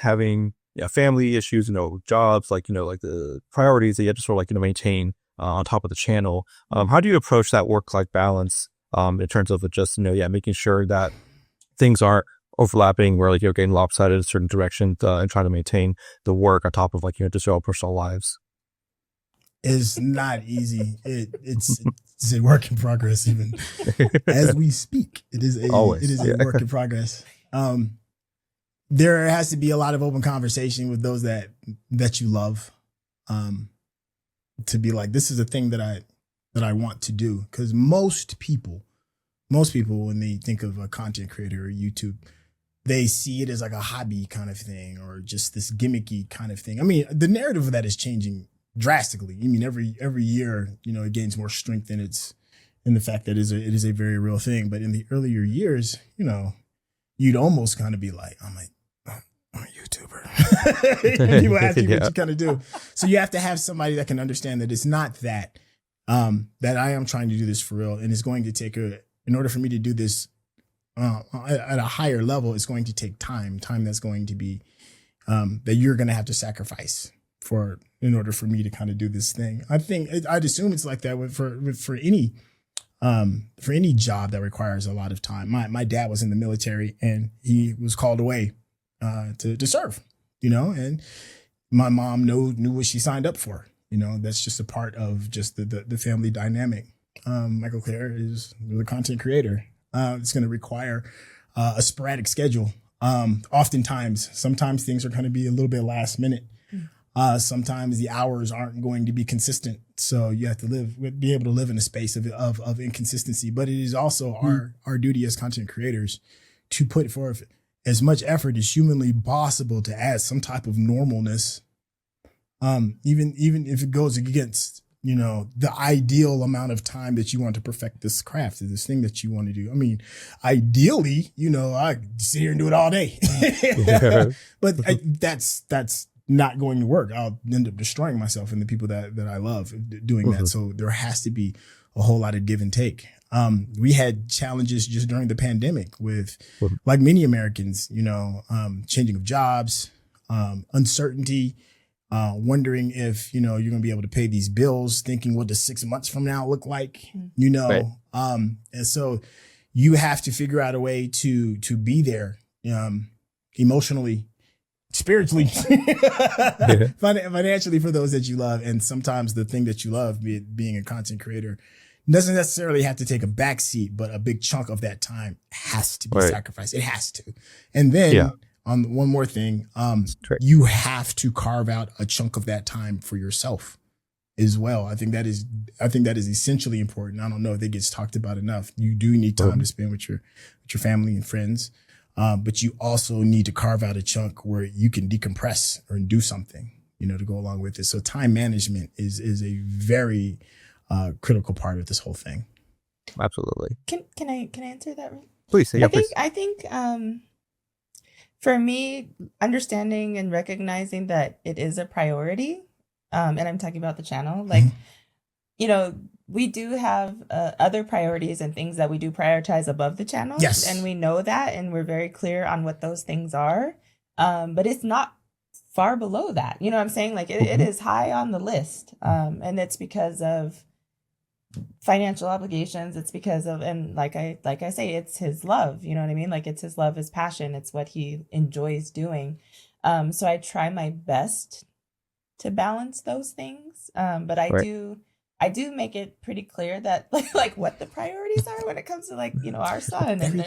S2: having family issues, jobs, like the priorities that you have to sort of maintain on top of the channel. How do you approach that work-life balance in terms of just, making sure that things aren't overlapping where like you're getting lopsided in a certain direction and trying to maintain the work on top of like just your own personal lives?
S1: Is not easy. It's a work in progress even as we speak. It is a work in progress. There has to be a lot of open conversation with those that you love, to be like, this is a thing that I want to do. Because most people when they think of a content creator or YouTube, they see it as like a hobby kind of thing or just this gimmicky kind of thing. I mean, the narrative of that is changing drastically. I mean, every year, it gains more strength in the fact that it is a very real thing. But in the earlier years, you'd almost kind of be like, I'm a YouTuber. People ask you what you kind of do. So you have to have somebody that can understand that it's not that I am trying to do this for real. And it's going to take in order for me to do this at a higher level, it's going to take time that's going to be, that you're going to have to sacrifice in order for me to kind of do this thing. I'd assume it's like that for any job that requires a lot of time. My dad was in the military and he was called away to serve, and my mom knew what she signed up for. That's just a part of just the family dynamic. Mikel-Claire is the content creator. It's going to require a sporadic schedule. Sometimes things are going to be a little bit last minute. Sometimes the hours aren't going to be consistent. So you have to be able to live in a space of inconsistency. But it is also our duty as content creators to put forth as much effort as humanly possible to add some type of normalness. Even if it goes against, the ideal amount of time that you want to perfect this craft, this thing that you want to do. I mean, ideally, I sit here and do it all day, but that's not going to work. I'll end up destroying myself and the people that I love doing that. So there has to be a whole lot of give and take. We had challenges just during the pandemic with, like many Americans, changing of jobs, uncertainty, wondering if, you're going to be able to pay these bills, thinking what does 6 months from now look like,
S2: Right.
S1: And so you have to figure out a way to be there, emotionally, spiritually, financially for those that you love. And sometimes the thing that you love, being a content creator, doesn't necessarily have to take a back seat, but a big chunk of that time has to be sacrificed. It has to. And then on one more thing, you have to carve out a chunk of that time for yourself as well. I think that is essentially important. I don't know if it gets talked about enough. You do need time to spend with your family and friends. But you also need to carve out a chunk where you can decompress or do something, to go along with it. So time management is a very critical part of this whole thing.
S2: Absolutely.
S3: Can I answer that?
S2: Please. Yeah, please.
S3: I think for me, understanding and recognizing that it is a priority, and I'm talking about the channel, like, we do have other priorities and things that we do prioritize above the channel.
S1: Yes.
S3: And we know that, and we're very clear on what those things are. But it's not far below that. You know what I'm saying? Like it is high on the list. And it's because of financial obligations. It's because of, and like I say, it's his love. You know what I mean? Like it's his love, his passion. It's what he enjoys doing. So I try my best to balance those things. But I do make it pretty clear that like what the priorities are when it comes to our son and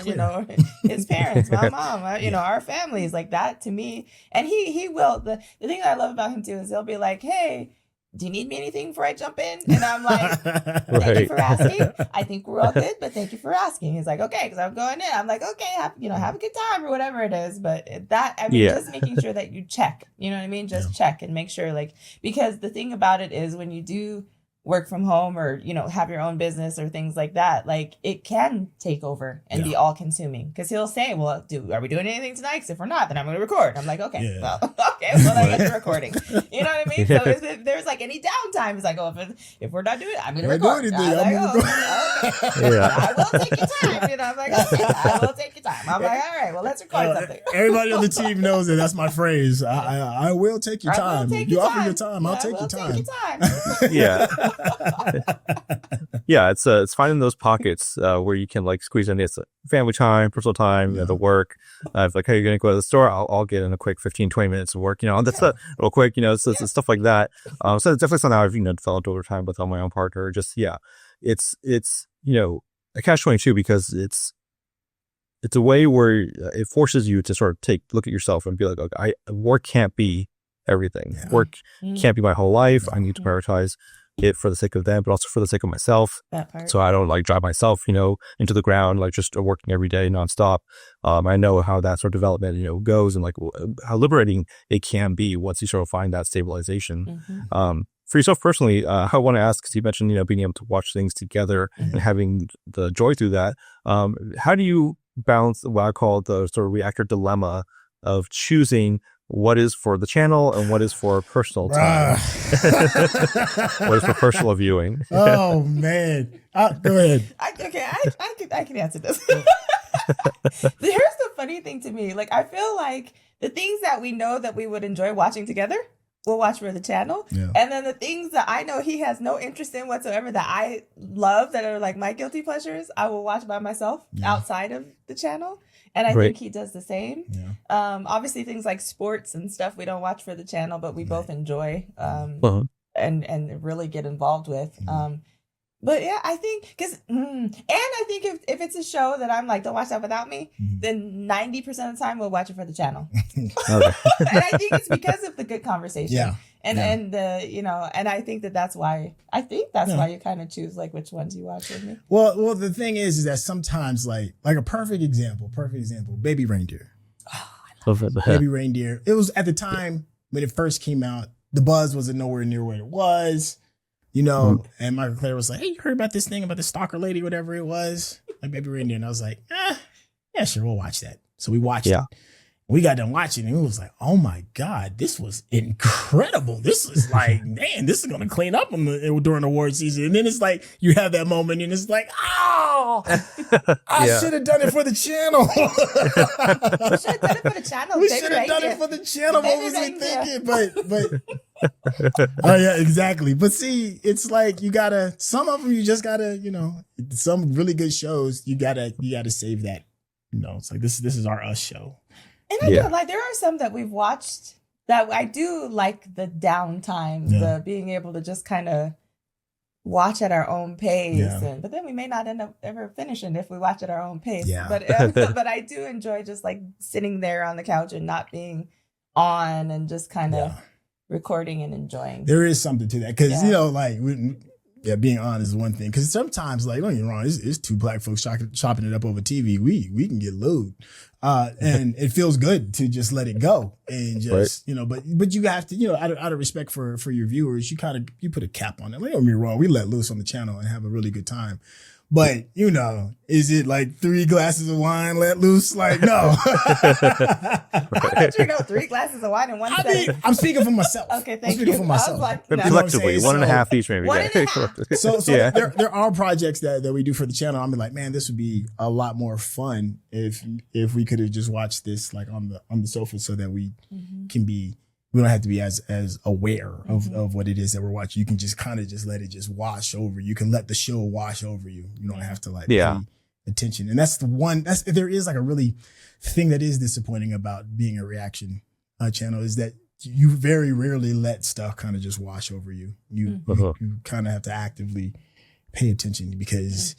S3: his parents, my mom, our families, like that to me. And he will, the thing that I love about him too is he'll be like, hey, do you need me anything before I jump in? And I'm like, thank you for asking. I think we're all good, but thank you for asking. He's like, okay, because I'm going in. I'm like, okay, have a good time or whatever it is. But just making sure that you check, you know what I mean? Just check and make sure, because the thing about it is when you do work from home or, have your own business or things like that, it can take over and be all consuming. Because he'll say, well, are we doing anything tonight? Because if we're not, then I'm going to record. I'm like, okay, well, I get the recording. You know what I mean? So if there's any downtime, it's like, oh, if we're not doing it, I'm going to record. Okay. I will take your time. I'm like, okay, I will take your time. I'm like, all right, well, let's record something.
S1: Everybody on the team knows that that's my phrase. I will take your time. You offer your time, I'll take your time.
S2: Yeah. yeah, it's finding those pockets where you can like squeeze in it's family time, personal time, the work. If like, hey, you're gonna go to the store, I'll get in a quick 15-20 minutes of work. That's real quick. It's stuff like that. So it's definitely something I've developed over time with on my own partner. Just it's a catch-22 because it's a way where it forces you to sort of look at yourself and be like, okay, work can't be everything. Yeah. Work can't be my whole life. I need to prioritize it for the sake of them, but also for the sake of myself.
S3: That part.
S2: So I don't like drive myself, into the ground, like just working every day nonstop. I know how that sort of development, goes and like how liberating it can be once you sort of find that stabilization. For yourself personally, I want to ask, because you mentioned, being able to watch things together and having the joy through that. How do you balance what I call the sort of reactor dilemma of choosing what is for the channel and what is for personal time? What is for personal viewing?
S1: Oh man, go ahead.
S3: I can answer this. Here's the funny thing to me. Like, I feel like the things that we know that we would enjoy watching together, we'll watch for the channel. Yeah. And then the things that I know he has no interest in whatsoever that I love, that are like my guilty pleasures, I will watch by myself outside of the channel. And I think he does the same. Yeah. Obviously things like sports and stuff we don't watch for the channel, but we both enjoy and really get involved with. But yeah, I think and I think if it's a show that I'm like, don't watch that without me, then 90% of the time we'll watch it for the channel. And I think it's because of the good conversation. Yeah. And the, and I think that's why why you kind of choose like which ones you watch with me.
S1: Well, the thing is that sometimes like a perfect example, Baby Reindeer.
S3: Oh, I love it.
S1: Baby Reindeer. It was at the time when it first came out, the buzz wasn't nowhere near where it was. And Mikel-Claire was like, hey, you heard about this thing about the stalker lady, whatever it was, like Baby Reindeer. And I was like, yeah, sure, we'll watch that. So we watched it. We got done watching and it was like, oh my God, this was incredible. This is like, man, this is going to clean up during award season. And then it's like, you have that moment and it's like, oh, I should have done it for the channel.
S3: We should have done it for the channel.
S1: We should have done it for the channel. What was we thinking? But oh yeah, exactly. But see, it's like some of them you just gotta, some really good shows, you gotta save that. It's like this is our us show.
S3: And I do like, there are some that we've watched that I do like the downtime, the being able to just kind of watch at our own pace. Yeah. But then we may not end up ever finishing if we watch at our own pace. Yeah. But I do enjoy just like sitting there on the couch and not being on and just kind of recording and enjoying.
S1: There is something to that because, being honest is one thing. Because sometimes, like, don't get me wrong, it's two black folks chopping it up over TV. We can get lewd. And it feels good to just let it go and just, but you have to, out of respect for your viewers, you put a cap on it. Like, don't get me wrong, we let loose on the channel and have a really good time. But, is it like 3 glasses of wine let loose? Like, no.
S3: How did you know 3 glasses of wine in one setting?
S1: I'm speaking for myself.
S3: Okay, thank you.
S1: I'm speaking for myself.
S3: Like,
S2: collectively, 1.5 each maybe.
S3: 1.5.
S1: So there are projects that we do for the channel. I'm like, man, this would be a lot more fun if we could have just watched this like on the sofa so that we can be, we don't have to be as aware of what it is that we're watching. You can just kind of just let it just wash over. You can let the show wash over you. You don't have to like pay attention. And that's there is like a really thing that is disappointing about being a reaction channel is that you very rarely let stuff kind of just wash over you. You kind of have to actively pay attention because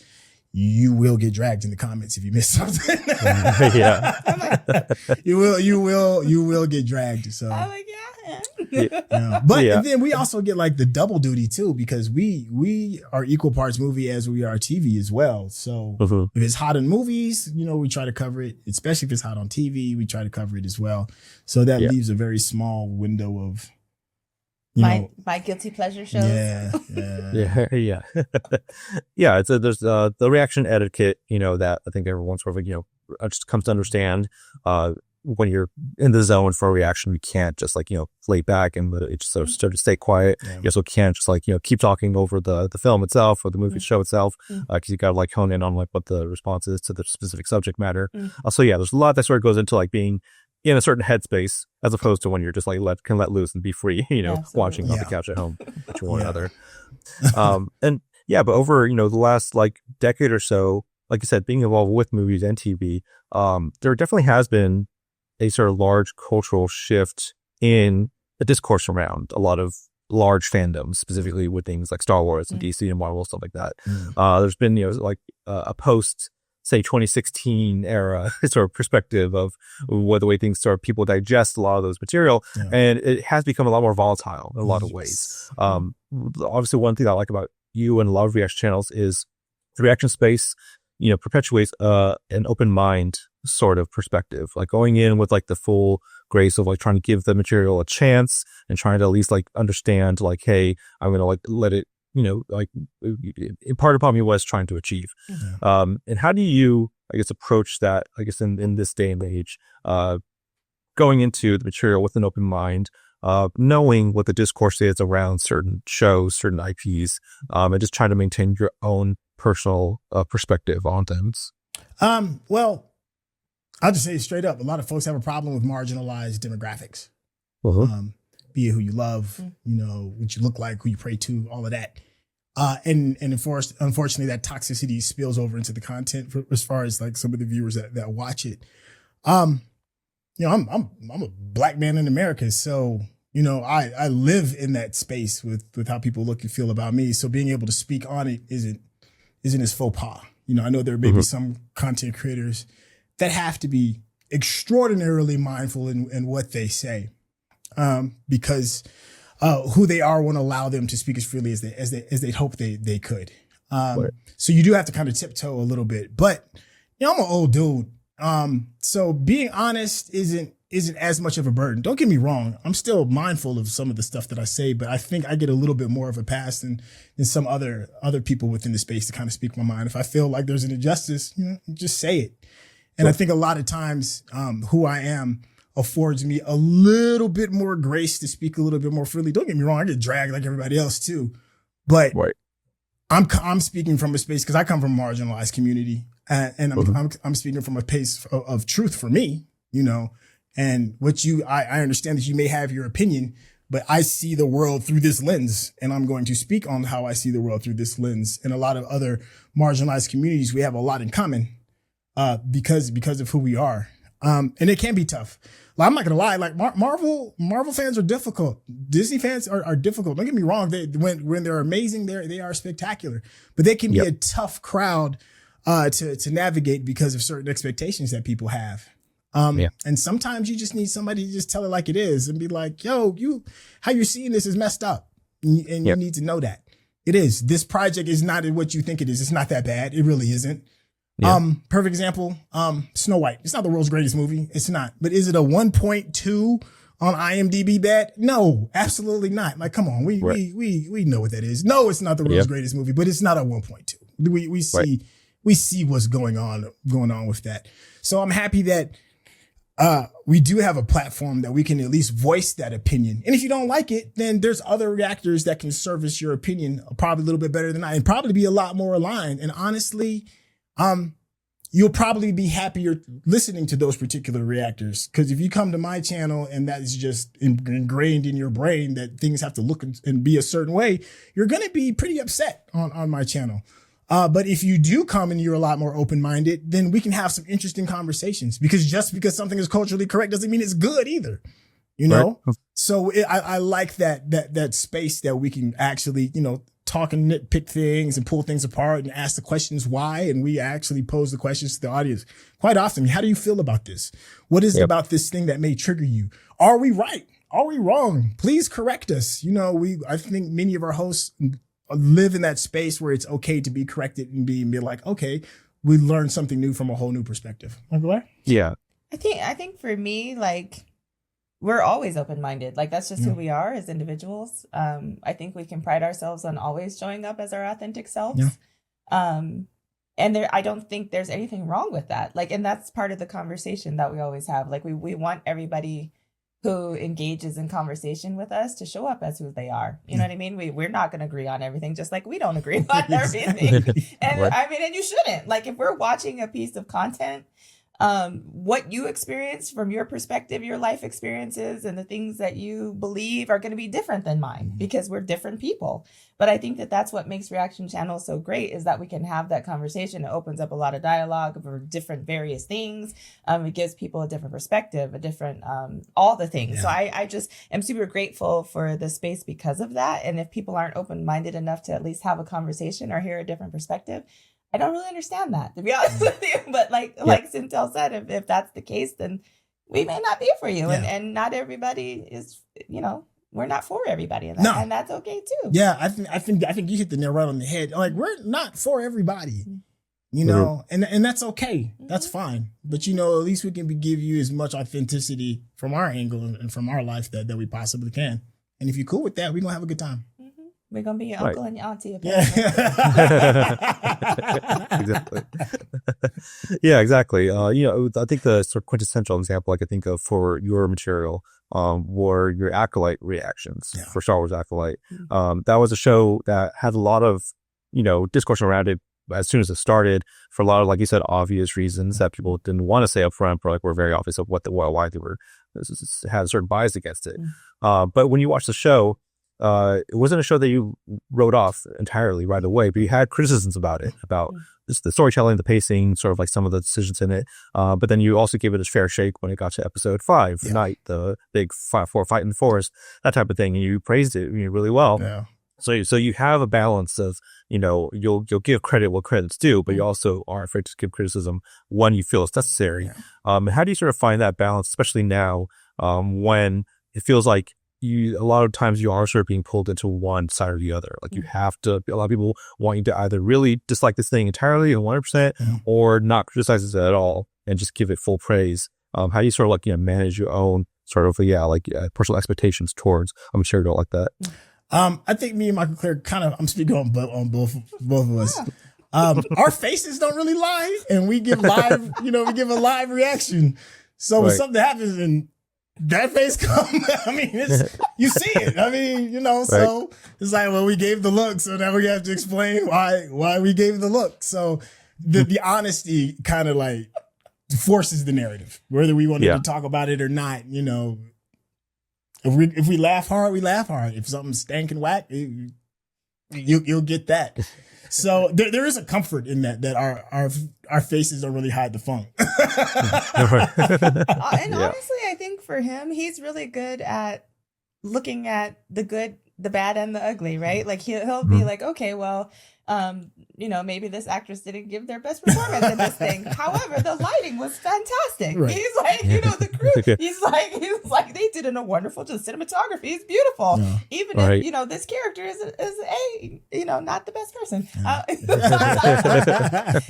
S1: you will get dragged in the comments if you miss something. You will get dragged. So
S3: I'm like,
S1: But then we also get like the double duty too, because we are equal parts movie as we are TV as well. So if it's hot in movies, we try to cover it, especially if it's hot on TV, we try to cover it as well. So that leaves a very small window of
S3: my guilty pleasure shows.
S2: It's there's the reaction etiquette, that I think everyone sort of just comes to understand. When you're in the zone for a reaction, you can't just like lay back and it's sort of stay quiet. You also can't just like keep talking over the film itself or the movie show itself, because you gotta like hone in on like what the response is to the specific subject matter. Also, there's a lot that sort of goes into like being in a certain headspace as opposed to when you're just like can let loose and be free, watching on the couch at home with one another. And Yeah, but over, the last like decade or so, like I said, being involved with movies and TV, there definitely has been a sort of large cultural shift in the discourse around a lot of large fandoms, specifically with things like Star Wars and DC and Marvel, stuff like that. There's been, like a post, say, 2016 era sort of perspective of what the way things sort of people digest a lot of those material.
S1: Yeah.
S2: And it has become a lot more volatile in a lot of ways. Obviously, one thing I like about you and a lot of reaction channels is the reaction space, perpetuates an open mind sort of perspective, like going in with like the full grace of like trying to give the material a chance and trying to at least like understand like, hey, I'm going to like let it, like part upon me was trying to achieve. And how do you, I guess, approach that, I guess, in this day and age, going into the material with an open mind, knowing what the discourse is around certain shows, certain IPs, and just trying to maintain your own personal perspective on things?
S1: Well, I'll just say it straight up. A lot of folks have a problem with marginalized demographics. Be it who you love, what you look like, who you pray to, all of that. And unfortunately, that toxicity spills over into the content as far as like some of the viewers that watch it. I'm a black man in America, so I live in that space with how people look and feel about me. So being able to speak on it isn't as faux pas. I know there may be some content creators that have to be extraordinarily mindful in what they say, because who they are won't allow them to speak as freely as they hope they could. So you do have to kind of tiptoe a little bit. But I'm an old dude, so being honest isn't as much of a burden. Don't get me wrong; I'm still mindful of some of the stuff that I say, but I think I get a little bit more of a pass than some other people within the space to kind of speak my mind. If I feel like there's an injustice, just say it. And I think a lot of times, who I am affords me a little bit more grace to speak a little bit more freely. Don't get me wrong; I get dragged like everybody else too, but I'm speaking from a space because I come from a marginalized community, and I'm speaking from a place of truth for me, And I understand that you may have your opinion, but I see the world through this lens, and I'm going to speak on how I see the world through this lens. And a lot of other marginalized communities, we have a lot in common. Because of who we are. And it can be tough. Like, I'm not gonna lie, like Marvel fans are difficult. Disney fans are difficult. Don't get me wrong. When they're amazing, they are spectacular, but they can be a tough crowd, to navigate because of certain expectations that people have. And sometimes you just need somebody to just tell it like it is and be like, yo, how you're seeing this is messed up. And you need to know that it is. This project is not what you think it is. It's not that bad. It really isn't. Perfect example, Snow White. It's not the world's greatest movie. It's not. But is it a 1.2 on IMDb bad? No, absolutely not. Like, come on. We know what that is. No, it's not the world's greatest movie, but it's not a 1.2. We see what's going on with that. So I'm happy that we do have a platform that we can at least voice that opinion. And if you don't like it, then there's other reactors that can service your opinion probably a little bit better than I, and probably be a lot more aligned. And honestly, you'll probably be happier listening to those particular reactors. Because if you come to my channel and that is just ingrained in your brain that things have to look and be a certain way, you're going to be pretty upset on my channel. But if you do come and you're a lot more open-minded, then we can have some interesting conversations, because just because something is culturally correct doesn't mean it's good either. So I like that space that we can actually, talk and nitpick things and pull things apart and ask the questions why. And we actually pose the questions to the audience quite often. How do you feel about this? What is it about this thing that may trigger you? Are we right? Are we wrong? Please correct us. I think many of our hosts live in that space where it's okay to be corrected and be like, okay, we learned something new from a whole new perspective.
S2: Yeah.
S3: I think for me, like, we're always open-minded. Like, that's just who we are as individuals. I think we can pride ourselves on always showing up as our authentic selves. And I don't think there's anything wrong with that. Like, and that's part of the conversation that we always have. Like, we want everybody who engages in conversation with us to show up as who they are. You know what I mean? We're not going to agree on everything, just like we don't agree on everything. And and you shouldn't. Like, if we're watching a piece of content, what you experience from your perspective, your life experiences, and the things that you believe are going to be different than mine because we're different people. But I think that that's what makes reaction channels so great, is that we can have that conversation. It opens up a lot of dialogue over different various things. It gives people a different perspective, a different, all the things. Yeah. So I just am super grateful for the space because of that. And if people aren't open-minded enough to at least have a conversation or hear a different perspective, I don't really understand that, to be honest with you. But like SYNTEL said, if that's the case, then we may not be for you. Yeah. And not everybody is, we're not for everybody. And, and that's okay too.
S1: Yeah, I think you hit the nail right on the head. Like, we're not for everybody, and that's okay. That's fine. But, at least we can give you as much authenticity from our angle and from our life that we possibly can. And if you're cool with that, we're going to have a good time.
S3: We're going to be your uncle and your auntie.
S2: Exactly. Yeah, exactly. I think the sort of quintessential example I could think of for your material were your Acolyte reactions for Star Wars Acolyte. That was a show that had a lot of, discourse around it as soon as it started, for a lot of, like you said, obvious reasons that people didn't want to say up front, but were very obvious of why they had a certain bias against it. But when you watch the show, it wasn't a show that you wrote off entirely right away, but you had criticisms about it, about the storytelling, the pacing, sort of like some of the decisions in it. But then you also gave it a fair shake when it got to episode 5, the night, the big 5-4 fight in the forest, that type of thing. And you praised it really well. Yeah. So you have a balance of, you'll give credit what credit's due, but you also aren't afraid to give criticism when you feel it's necessary. Yeah. How do you sort of find that balance, especially now, when it feels like a lot of times you are sort of being pulled into one side or the other? Like, you have to, a lot of people want you to either really dislike this thing entirely and 100% or not criticize it at all and just give it full praise. How do you sort of manage your own sort of, personal expectations towards a material like that?
S1: I think me and Mikel-Claire I'm speaking on both of us. Our faces don't really lie, and we give live, we give a live reaction. So when something happens and that face comes, you see it. So it's like, well, we gave the look, so now we have to explain why we gave the look. So the honesty kind of like forces the narrative, whether we wanted to talk about it or not. If we laugh hard, we laugh hard. If something's stank and whack, you'll get that. So there is a comfort in that our faces don't really hide the funk.
S3: And honestly, I think for him, he's really good at looking at the good, the bad, and the ugly, right? Like he'll be like, okay, well, maybe this actress didn't give their best performance in this thing. However, the lighting was fantastic. Right. He's like, the crew, he's like, they did a wonderful job. Cinematography is beautiful. Yeah. Even if, this character is not the best person. Yeah.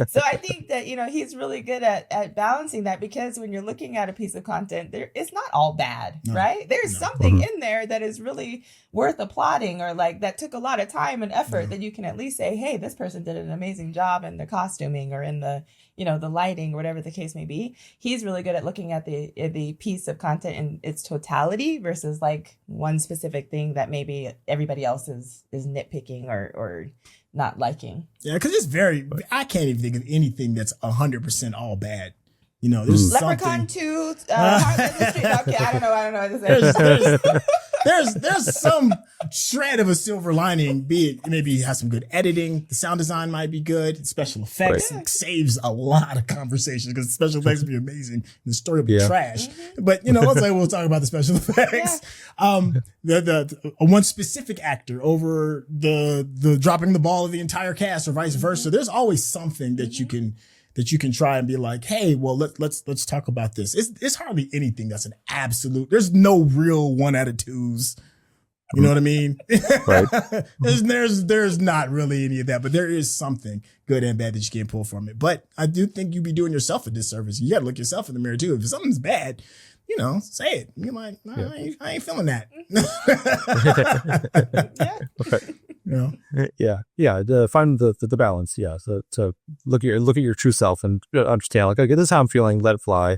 S3: So I think that, he's really good at balancing that, because when you're looking at a piece of content, it's not all bad, right? There's something in there that is really worth applauding, or like that took a lot of time and effort that you can at least say, hey, this person did an amazing job in the costuming or in the, the lighting, or whatever the case may be. He's really good at looking at the piece of content in its totality versus like one specific thing that maybe everybody else is nitpicking or not liking. Yeah, because I can't even think of anything that's 100% all bad. There's Leprechaun 2, okay, I don't know what to say. There's some shred of a silver lining, be it maybe it has some good editing, the sound design might be good, special effects saves a lot of conversations, because special effects would be amazing and the story would be trash. But let's say we'll talk about the special effects. The one specific actor over the dropping the ball of the entire cast, or vice versa. There's always something that you can try and be like, hey, well, let's talk about this. It's hardly anything that's an absolute. There's no real 1 out of 2s. You know what I mean? Right. there's not really any of that, but there is something good and bad that you can pull from it. But I do think you'd be doing yourself a disservice. You got to look yourself in the mirror too. If something's bad, say it. You might, I ain't feeling that.
S2: Find the balance. Yeah. So to look at your true self and understand, like, okay, this is how I'm feeling. Let it fly.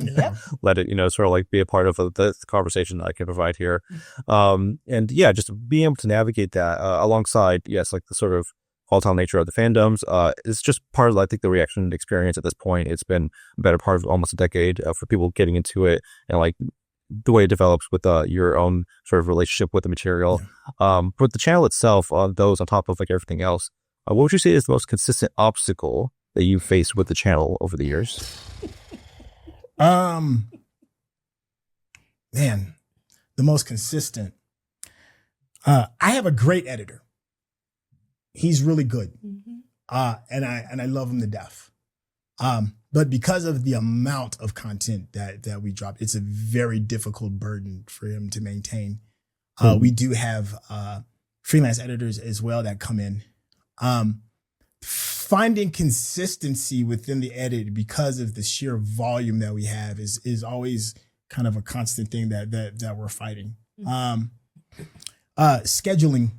S2: Let it, sort of like be a part of the conversation that I can provide here. And just being able to navigate that alongside, like the sort of volatile nature of the fandoms. It's just part of, I think, the reaction experience at this point. It's been a better part of almost a decade for people getting into it, and like the way it develops with your own sort of relationship with the material. But the channel itself, those on top of like everything else, what would you say is the most consistent obstacle that you've faced with the channel over the years?
S1: Man, the most consistent. I have a great editor. He's really good. And I love him to death. But because of the amount of content that we drop, it's a very difficult burden for him to maintain. We do have freelance editors as well that come in. Finding consistency within the edit because of the sheer volume that we have is always kind of a constant thing that we're fighting. Scheduling,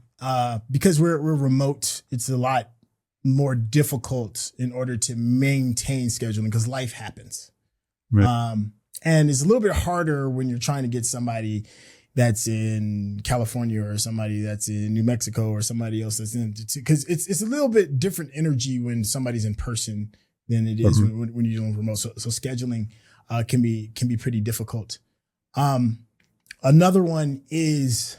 S1: because we're remote, it's a lot more difficult in order to maintain scheduling because life happens. Right. And it's a little bit harder when you're trying to get somebody that's in California or somebody that's in New Mexico or somebody else that's in, because it's a little bit different energy when somebody's in person than it is when you're doing remote. So scheduling can be pretty difficult. Another one is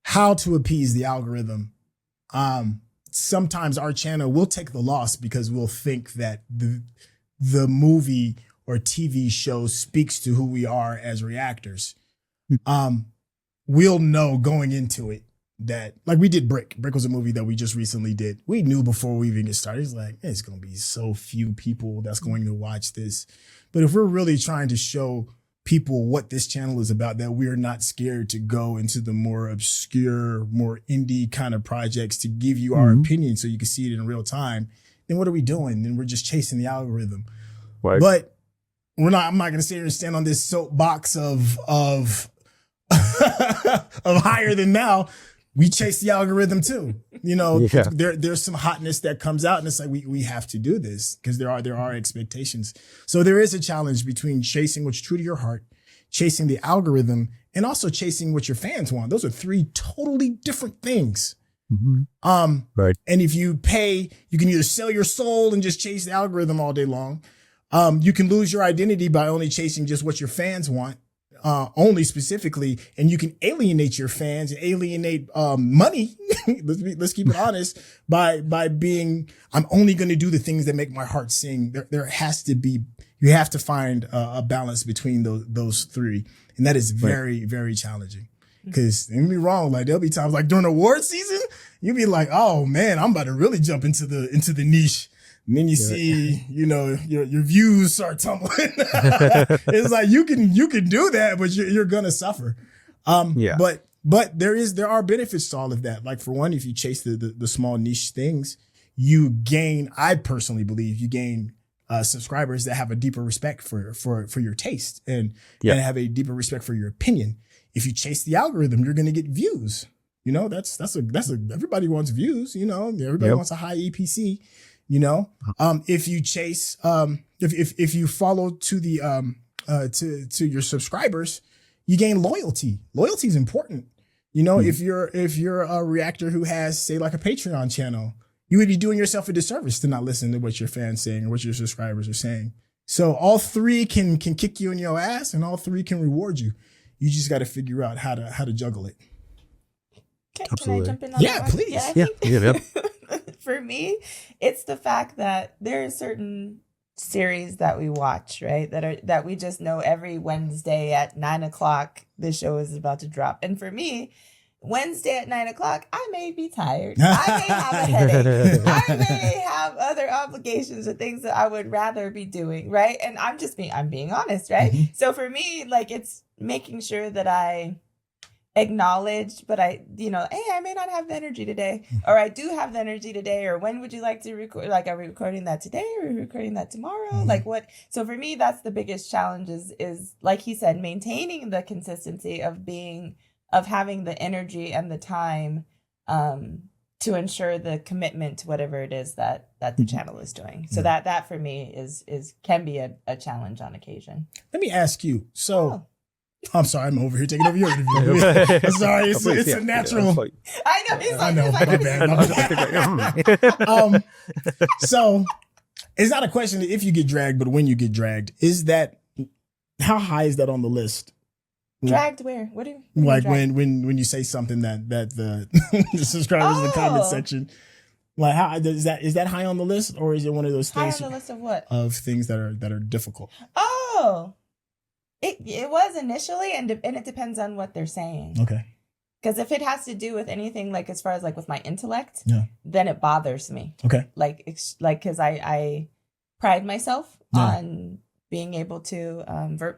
S1: how to appease the algorithm. Sometimes our channel will take the loss because we'll think that the movie or TV show speaks to who we are as reactors. We'll know going into it that, like we did Brick. Brick was a movie that we just recently did. We knew before we even get started, it's like, it's going to be so few people that's going to watch this. But if we're really trying to show people what this channel is about, that we're not scared to go into the more obscure, more indie kind of projects to give you our opinion so you can see it in real time, then what are we doing? Then we're just chasing the algorithm. Right. But I'm not going to sit here and stand on this soapbox of higher than now. We chase the algorithm too. There's some hotness that comes out, and it's like we have to do this because there are expectations. So there is a challenge between chasing what's true to your heart, chasing the algorithm, and also chasing what your fans want. Those are three totally different things. Right. And if you pay, you can either sell your soul and just chase the algorithm all day long. You can lose your identity by only chasing just what your fans want. Only specifically, and you can alienate your fans and alienate money. let's keep it honest by being, I'm only going to do the things that make my heart sing. There has to be, you have to find a balance between those three, and that is very, very challenging. Because don't get me wrong, like there'll be times like during award season, you'll be like, oh man, I'm about to really jump into the niche. And then you see, your views start tumbling. It's like you can do that, but you're gonna suffer. But there are benefits to all of that. Like for one, if you chase the small niche things, you gain. I personally believe you gain subscribers that have a deeper respect for your taste and have a deeper respect for your opinion. If you chase the algorithm, you're gonna get views. That's everybody wants views. Everybody wants a high EPC. If you chase, if you follow to the, to your subscribers, you gain loyalty. Loyalty is important. If you're a reactor who has, say, like a Patreon channel, you would be doing yourself a disservice to not listen to what your fans saying or what your subscribers are saying. So all three can kick you in your ass, and all three can reward you. You just got to figure out how to juggle it.
S3: Can I jump in on
S1: that one? Please. Yeah.
S3: For me, it's the fact that there are certain series that we watch, right? That we just know every Wednesday at 9:00 the show is about to drop. And for me, Wednesday at 9:00, I may be tired. I may have a headache. I may have other obligations or things that I would rather be doing, right? And I'm being honest, right? Mm-hmm. So for me, like, it's making sure that I acknowledged, but hey, I may not have the energy today, or I do have the energy today, or when would you like to record? Like, are we recording that today, or are we recording that tomorrow? Mm-hmm. Like what? So for me, that's the biggest challenge is like he said, maintaining the consistency of having the energy and the time to ensure the commitment to whatever it is that the channel is doing. So that for me can be a challenge on occasion.
S1: Let me ask you. So I'm sorry, I'm over here taking over your interview. I'm sorry, it's a natural.
S3: I know. He's
S1: I know.
S3: like,
S1: My bad. So it's not a question if you get dragged, but when you get dragged. How high is that on the list?
S3: dragged where? What do you
S1: Like
S3: mean dragged?
S1: when you say something that the, the subscribers in the comment section, like how is that high on the list, or is it one of those
S3: High
S1: things
S3: on the list of what?
S1: of things that are difficult?
S3: Oh, it was initially, and it depends on what they're saying.
S1: Okay.
S3: Because if it has to do with anything like as far as like with my intellect,
S1: Yeah.
S3: then it bothers me.
S1: Okay.
S3: Like because I pride myself
S1: Yeah.
S3: on being able to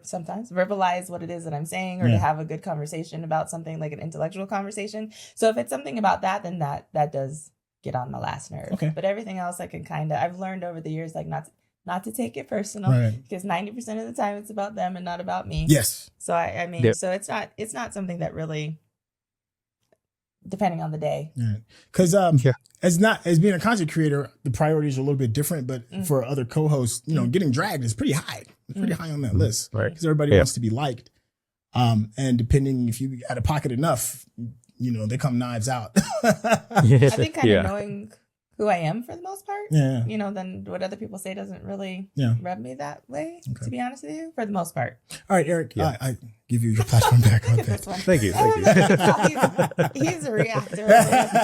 S3: sometimes verbalize what it is that I'm saying, or
S1: Yeah.
S3: to have a good conversation about something, like an intellectual conversation. So if it's something about that, then that does get on my last nerve.
S1: Okay.
S3: But everything else I can I've learned over the years like not to take it personal,
S1: Right.
S3: because 90% of the time it's about them and not about me.
S1: Yes.
S3: So I mean,
S2: Yep.
S3: so it's not something that really, depending on the day.
S1: Yeah. Because
S2: Yeah.
S1: as being a content creator, the priorities are a little bit different. But
S3: Mm.
S1: for other co-hosts, getting dragged is pretty high. It's pretty high on that list.
S2: Right.
S1: Because everybody
S2: Yeah.
S1: wants to be liked. And depending if you out of pocket enough, they come knives out.
S3: I think kind
S2: Yeah.
S3: of knowing who I am for the most part,
S1: Yeah.
S3: then what other people say doesn't really
S1: Yeah.
S3: rub me that way,
S1: Okay.
S3: to be honest with you, for the most part.
S1: All right, Eric,
S2: Yeah.
S1: I give you your platform back.
S3: Look
S1: On
S3: at
S1: that.
S3: this one.
S2: Thank you.
S3: He's a reactor.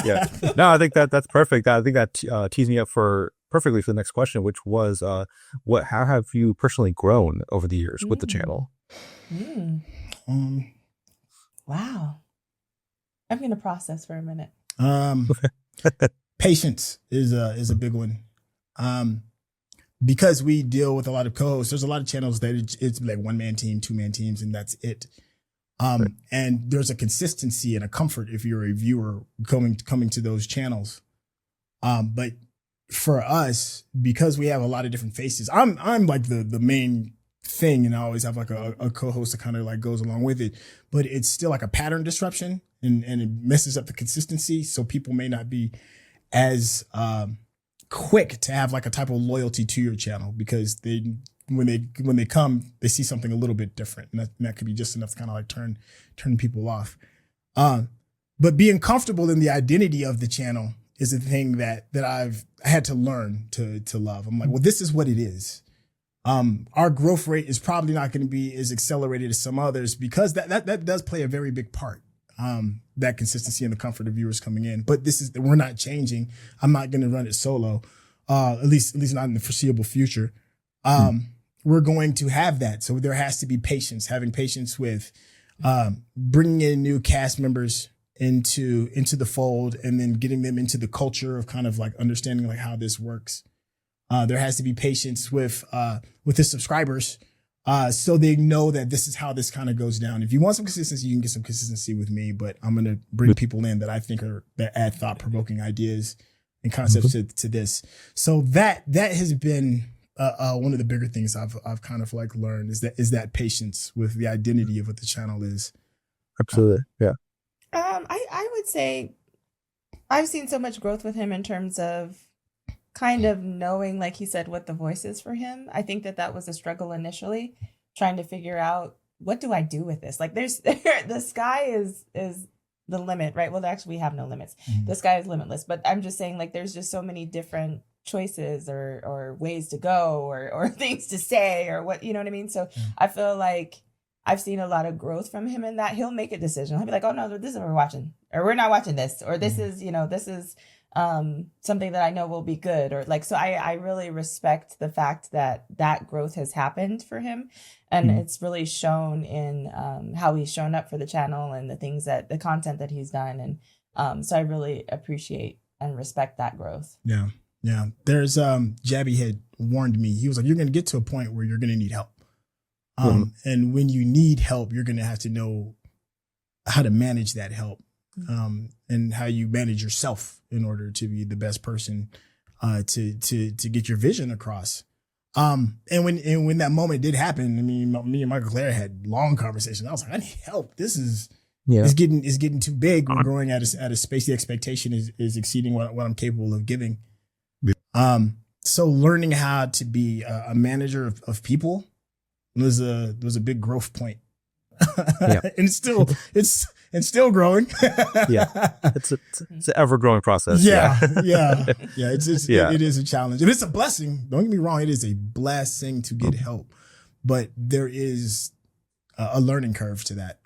S2: Yeah. No, I think that's perfect. I think that tees me up perfectly for the next question, which was, how have you personally grown over the years with the channel?
S3: Mm. Wow. I'm going to process for a minute.
S1: Patience is a big one. Because we deal with a lot of co-hosts, there's a lot of channels that it's like 1-man team, 2-man teams, and that's it.
S2: Right.
S1: And there's a consistency and a comfort if you're a viewer coming to those channels. But for us, because we have a lot of different faces, I'm like the main thing, and I always have like a co-host that kind of like goes along with it, but it's still like a pattern disruption, and it messes up the consistency. So people may not be as quick to have like a type of loyalty to your channel, because when they come, they see something a little bit different, and that could be just enough to kind of like turn people off. But being comfortable in the identity of the channel is a thing that I had to learn to love. I'm like, well, this is what it is. Our growth rate is probably not going to be as accelerated as some others, because that does play a very big part. That consistency and the comfort of viewers coming in, but we're not changing. I'm not going to run it solo, at least not in the foreseeable future. We're going to have that. So there has to be patience, having patience with, bringing in new cast members into the fold, and then getting them into the culture of kind of like understanding like how this works. There has to be patience with the subscribers, so they know that this is how this kind of goes down. If you want some consistency, you can get some consistency with me, but I'm going to bring people in that I think that add thought-provoking ideas and concepts to this. So that has been one of the bigger things I've kind of like learned is that patience with the identity of what the channel is.
S2: Absolutely. Yeah.
S3: I would say I've seen so much growth with him in terms of kind of knowing, like he said, what the voice is for him. I think that was a struggle initially, trying to figure out, what do I do with this? Like the sky is the limit, right? Well, actually we have no limits.
S1: Mm-hmm.
S3: The sky is limitless, but I'm just saying, like, there's just so many different choices or ways to go or things to say, or what, you know what I mean? So I feel like I've seen a lot of growth from him in that he'll make a decision. He'll be like, oh no, this is what we're watching, or we're not watching this, or this is, this is something that I know will be good, or like, so I really respect the fact that growth has happened for him, and it's really shown in how he's shown up for the channel and the content that he's done, and so I really appreciate and respect that growth.
S1: Yeah. There's Jabby had warned me. He was like, you're going to get to a point where you're going to need help. And when you need help, you're going to have to know how to manage that help, and how you manage yourself in order to be the best person to get your vision across. And when that moment did happen, I mean, me and Mikel-Claire had long conversations. I was like, I need help. This is getting too big. We're growing at a space. The expectation is exceeding what I'm capable of giving. So learning how to be a manager of people was a big growth point
S2: Yeah.
S1: And it's still growing.
S2: Yeah. It's an ever growing process.
S1: Yeah. It is a challenge. And it's a blessing. Don't get me wrong. It is a blessing to get help, but there is a learning curve to that.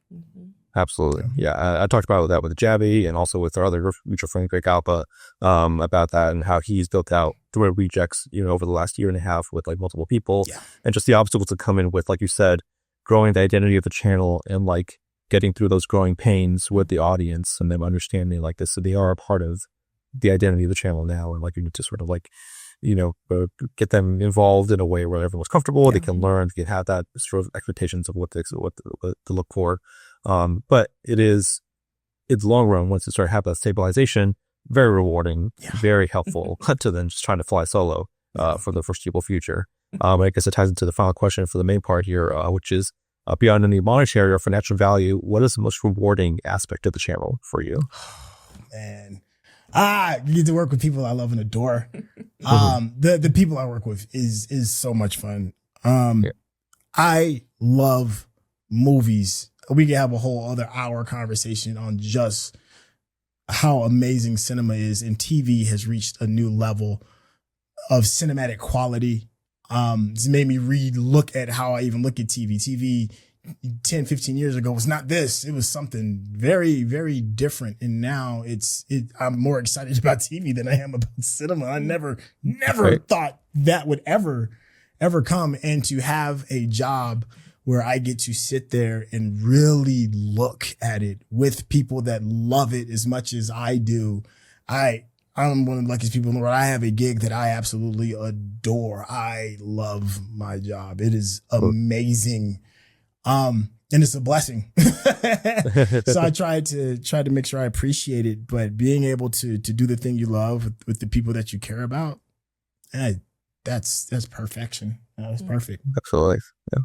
S2: Absolutely. Yeah. I talked about that with Jabby and also with our other mutual friend, Greg Alpa, about that and how he's built out through rejects, over the last year and a half with like multiple people and just the obstacles that come in with, like you said, growing the identity of the channel and like getting through those growing pains with the audience and them understanding like this, so they are a part of the identity of the channel now. And like you need to sort of like, get them involved in a way where everyone's comfortable. They can learn, they can have that sort of expectations of what to look for. But it is, in the long run, once it starts to have that stabilization, very rewarding, very helpful to then just trying to fly solo for the foreseeable future. I guess it ties into the final question for the main part here, which is beyond any monetary or financial value, what is the most rewarding aspect of the channel for you?
S1: Man, you get to work with people I love and adore. The people I work with is so much fun. I love movies. We could have a whole other hour conversation on just how amazing cinema is, and TV has reached a new level of cinematic quality. It's made me look at how I even look at TV. TV 10, 15 years ago was not this. It was something very, very different. And now I'm more excited about TV than I am about cinema. I never thought that would ever come. And to have a job where I get to sit there and really look at it with people that love it as much as I do. I'm one of the luckiest people in the world. I have a gig that I absolutely adore. I love my job. It is amazing. And it's a blessing. So I try to make sure I appreciate it, but being able to do the thing you love with the people that you care about, that's perfection. That's perfect.
S2: Absolutely. Yeah.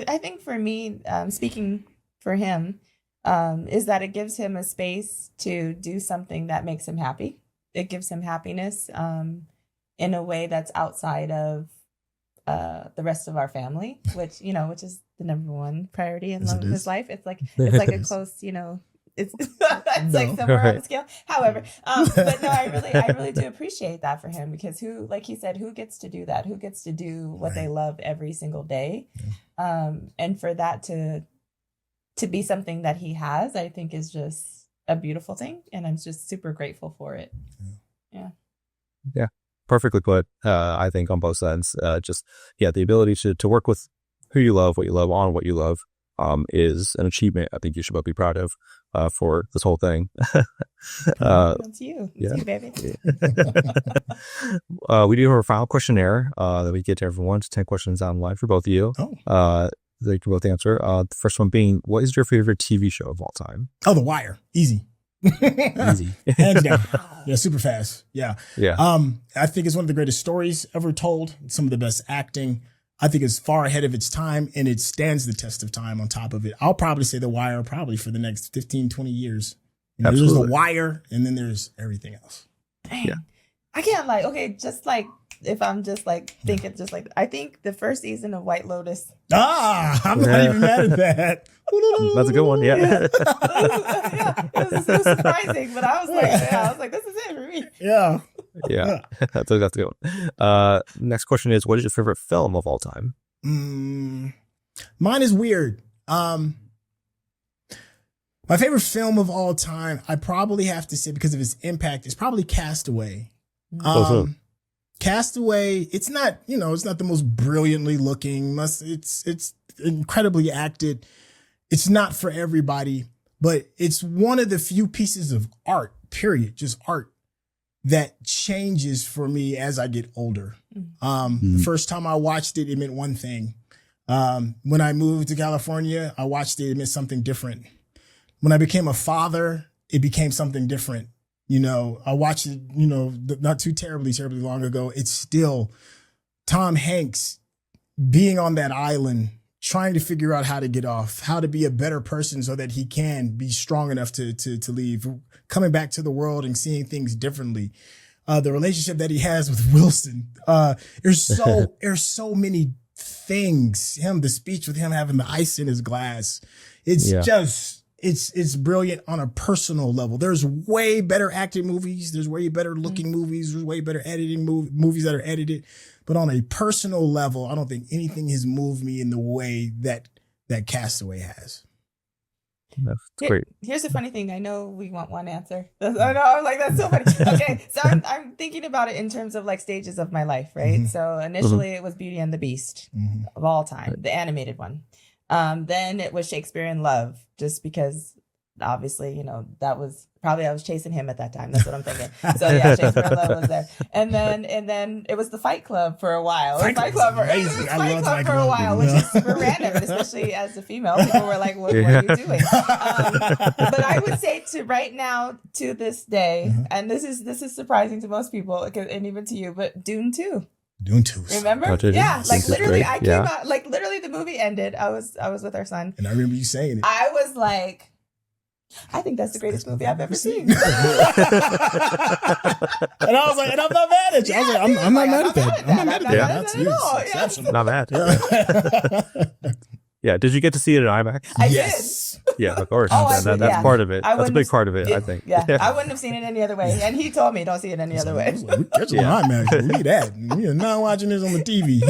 S3: I think for me, speaking for him, is that it gives him a space to do something that makes him happy. It gives him happiness in a way that's outside of the rest of our family, which is the number one priority in his life. It's like a close, it's like somewhere on the scale. However, but no, I really do appreciate that for him, because like he said, who gets to do that? Who gets to do what they love every single day? And for that to be something that he has, I think is just a beautiful thing. And I'm just super grateful for it. Yeah.
S2: Perfectly put. I think on both sides, the ability to work with who you love, what you love, on what you love, is an achievement I think you should both be proud of for this whole thing.
S3: That's you. It's you, baby.
S2: We do have a final questionnaire that we get to everyone. It's 10 questions online for both of you. They can both answer. The first one being, what is your favorite TV show of all time?
S1: Oh, The Wire. Easy.
S2: Easy.
S1: Hands down. Yeah, super fast. Yeah.
S2: Yeah.
S1: I think it's one of the greatest stories ever told. Some of the best acting. I think it's far ahead of its time, and it stands the test of time on top of it. I'll probably say The Wire probably for the next 15, 20 years. There's The Wire, and then there's everything else.
S3: Dang. Yeah. I can't just like, if I'm just like thinking just like, I think the first season of White Lotus.
S1: I'm not even mad at that.
S2: That's a good one. Yeah.
S3: It was surprising, but I was like, this is it for me.
S1: Yeah.
S2: Yeah. That's a good one. Next question is, what is your favorite film of all time?
S1: Mine is weird. My favorite film of all time, I probably have to say, because of its impact, is probably Castaway. Castaway, it's not the most brilliantly looking, it's incredibly acted. It's not for everybody, but it's one of the few pieces of art, period, just art, that changes for me as I get older. The first time I watched it, it meant one thing. When I moved to California, I watched it meant something different. When I became a father, it became something different. I watched it, not too terribly long ago. It's still Tom Hanks being on that island, trying to figure out how to get off, how to be a better person so that he can be strong enough to leave, coming back to the world and seeing things differently. The relationship that he has with Wilson. There's so many things. The speech with him having the ice in his glass. It's it's brilliant on a personal level. There's way better acted movies. There's way better looking movies. There's way better editing movies that are edited. But on a personal level, I don't think anything has moved me in the way that Castaway has.
S2: That's great.
S3: Here's the funny thing. I know we want one answer. I know, I'm like, that's so funny. Okay, so I'm thinking about it in terms of like stages of my life, right? So initially it was Beauty and the Beast of all time, the animated one. Then it was Shakespeare in Love, just because obviously, you know, that was probably I was chasing him at that time. That's what I'm thinking. So yeah, Shakespeare in Love was there. And then it was the Fight Club for a while. Fight Club for a while, which is super random, especially as a female. People were like, what are you doing? But I would say to right now, to this day, and this is surprising to most people, and even to you, but Dune 2.
S1: Dune 2.
S3: Remember? Yeah, like literally, I came out, like literally the movie ended. I was with our son.
S1: And I remember you saying it.
S3: I was like, I think that's the greatest movie I've ever seen. And
S1: I was like, and I'm not mad at you. I was like, I'm not mad at that. I'm not mad at that. That's exceptional.
S2: Not bad. Yeah. Did you get to see it in IMAX?
S3: I did.
S2: Yeah, of course. That's part of it. That's a big part of it, I think.
S3: Yeah, I wouldn't have seen it any other way. And he told me, don't see it any other way.
S1: We catch it on IMAX. We need that. We're not watching this on the TV.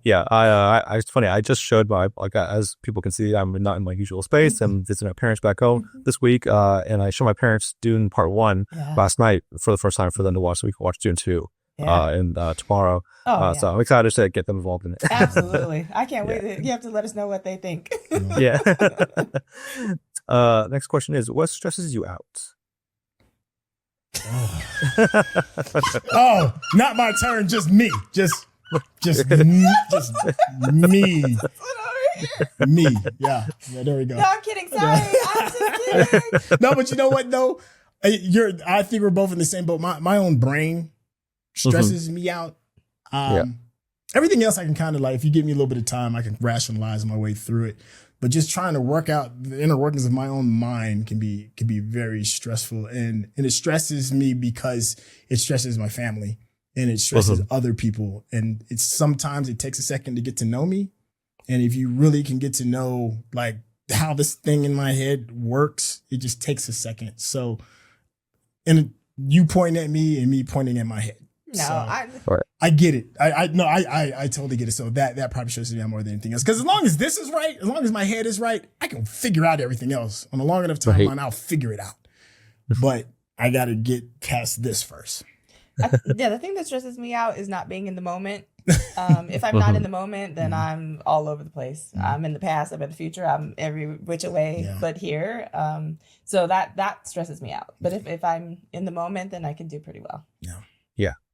S2: Yeah, it's funny. I just showed as people can see, I'm not in my usual space. I'm visiting my parents back home this week. And I showed my parents Dune Part 1 last night for the first time for them to watch, so we can watch Dune 2. And tomorrow. So I'm excited to get them involved in it.
S3: Absolutely. I can't wait. You have to let us know what they think.
S2: Yeah. Next question is, what stresses you out?
S1: Oh, not my turn. Just me. Just me. Me. Yeah. There we go.
S3: No, I'm kidding. Sorry. I'm just kidding.
S1: No, but you know what though? I think we're both in the same boat. My own brain stresses me out. Everything else I can kind of like, if you give me a little bit of time, I can rationalize my way through it. But just trying to work out the inner workings of my own mind can be very stressful. And it stresses me because it stresses my family and it stresses other people. And sometimes it takes a second to get to know me. And if you really can get to know like how this thing in my head works, it just takes a second. So, and you pointing at me and me pointing at my head.
S3: No,
S1: so, I get it. I totally get it. So that probably stresses me out more than anything else. Because as long as this is right, as long as my head is right, I can figure out everything else on a long enough timeline. I'll figure it out. But I got to get past this first.
S3: The thing that stresses me out is not being in the moment. If I'm not in the moment, then I'm all over the place. I'm in the past, I'm in the future, I'm every which way but here. So that stresses me out. But if I'm in the moment, then I can do pretty well.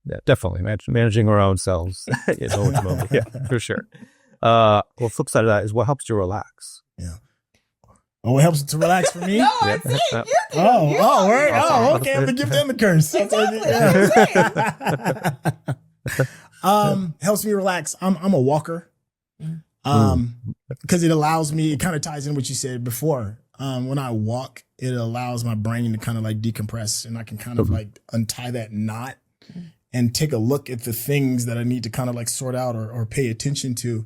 S2: Yeah, definitely. Managing our own selves in the moment. Yeah, for sure. Well, flip side of that is what helps you relax.
S1: Yeah. Oh, what helps to relax for me?
S3: No, I see.
S1: Okay. I'm the gift and the curse. Helps me relax. I'm a walker. Because it allows me, it kind of ties in what you said before. When I walk, it allows my brain to kind of like decompress and I can kind of like untie that knot and take a look at the things that I need to kind of like sort out or pay attention to.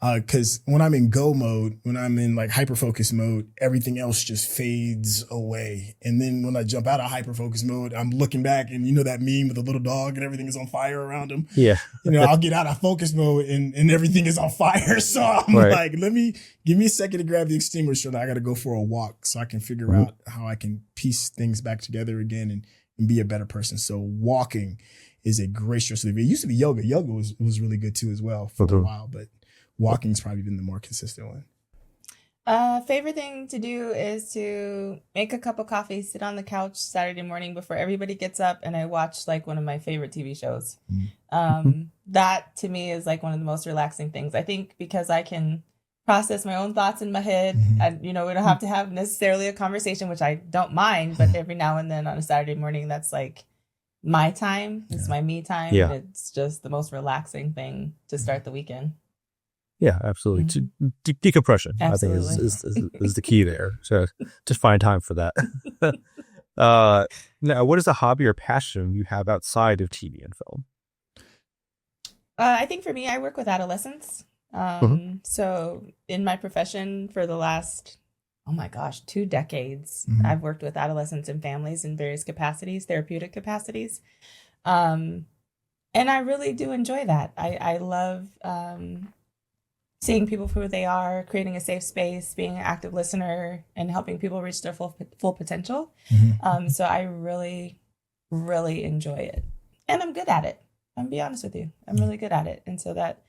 S1: Because when I'm in go mode, when I'm in like hyper-focus mode, everything else just fades away. And then when I jump out of hyper-focus mode, I'm looking back and you know that meme with the little dog and everything is on fire around him?
S2: Yeah.
S1: I'll get out of focus mode and everything is on fire. So I'm like, give me a second to grab the extinguisher. I got to go for a walk so I can figure out how I can piece things back together again and be a better person. So walking is a great stress reliever. It used to be yoga. Yoga was really good too as well for a while, but walking's probably been the more consistent one.
S3: Favorite thing to do is to make a cup of coffee, sit on the couch Saturday morning before everybody gets up, and I watch like one of my favorite TV shows. That to me is like one of the most relaxing things. I think because I can process my own thoughts in my head, and we don't have to have necessarily a conversation, which I don't mind, but every now and then on a Saturday morning, that's like my time. It's my me time.
S2: Yeah.
S3: It's just the most relaxing thing to start the weekend.
S2: Yeah, absolutely. Decompression, absolutely. I think, is the key there. So just find time for that. Now, what is a hobby or passion you have outside of TV and film?
S3: I think for me, I work with adolescents. So in my profession for the last, oh my gosh, 2 decades, I've worked with adolescents and families in various capacities, therapeutic capacities. And I really do enjoy that. I love seeing people for who they are, creating a safe space, being an active listener, and helping people reach their full potential. So I really, really enjoy it. And I'm good at it. I'm gonna be honest with you. I'm really good at it. And so that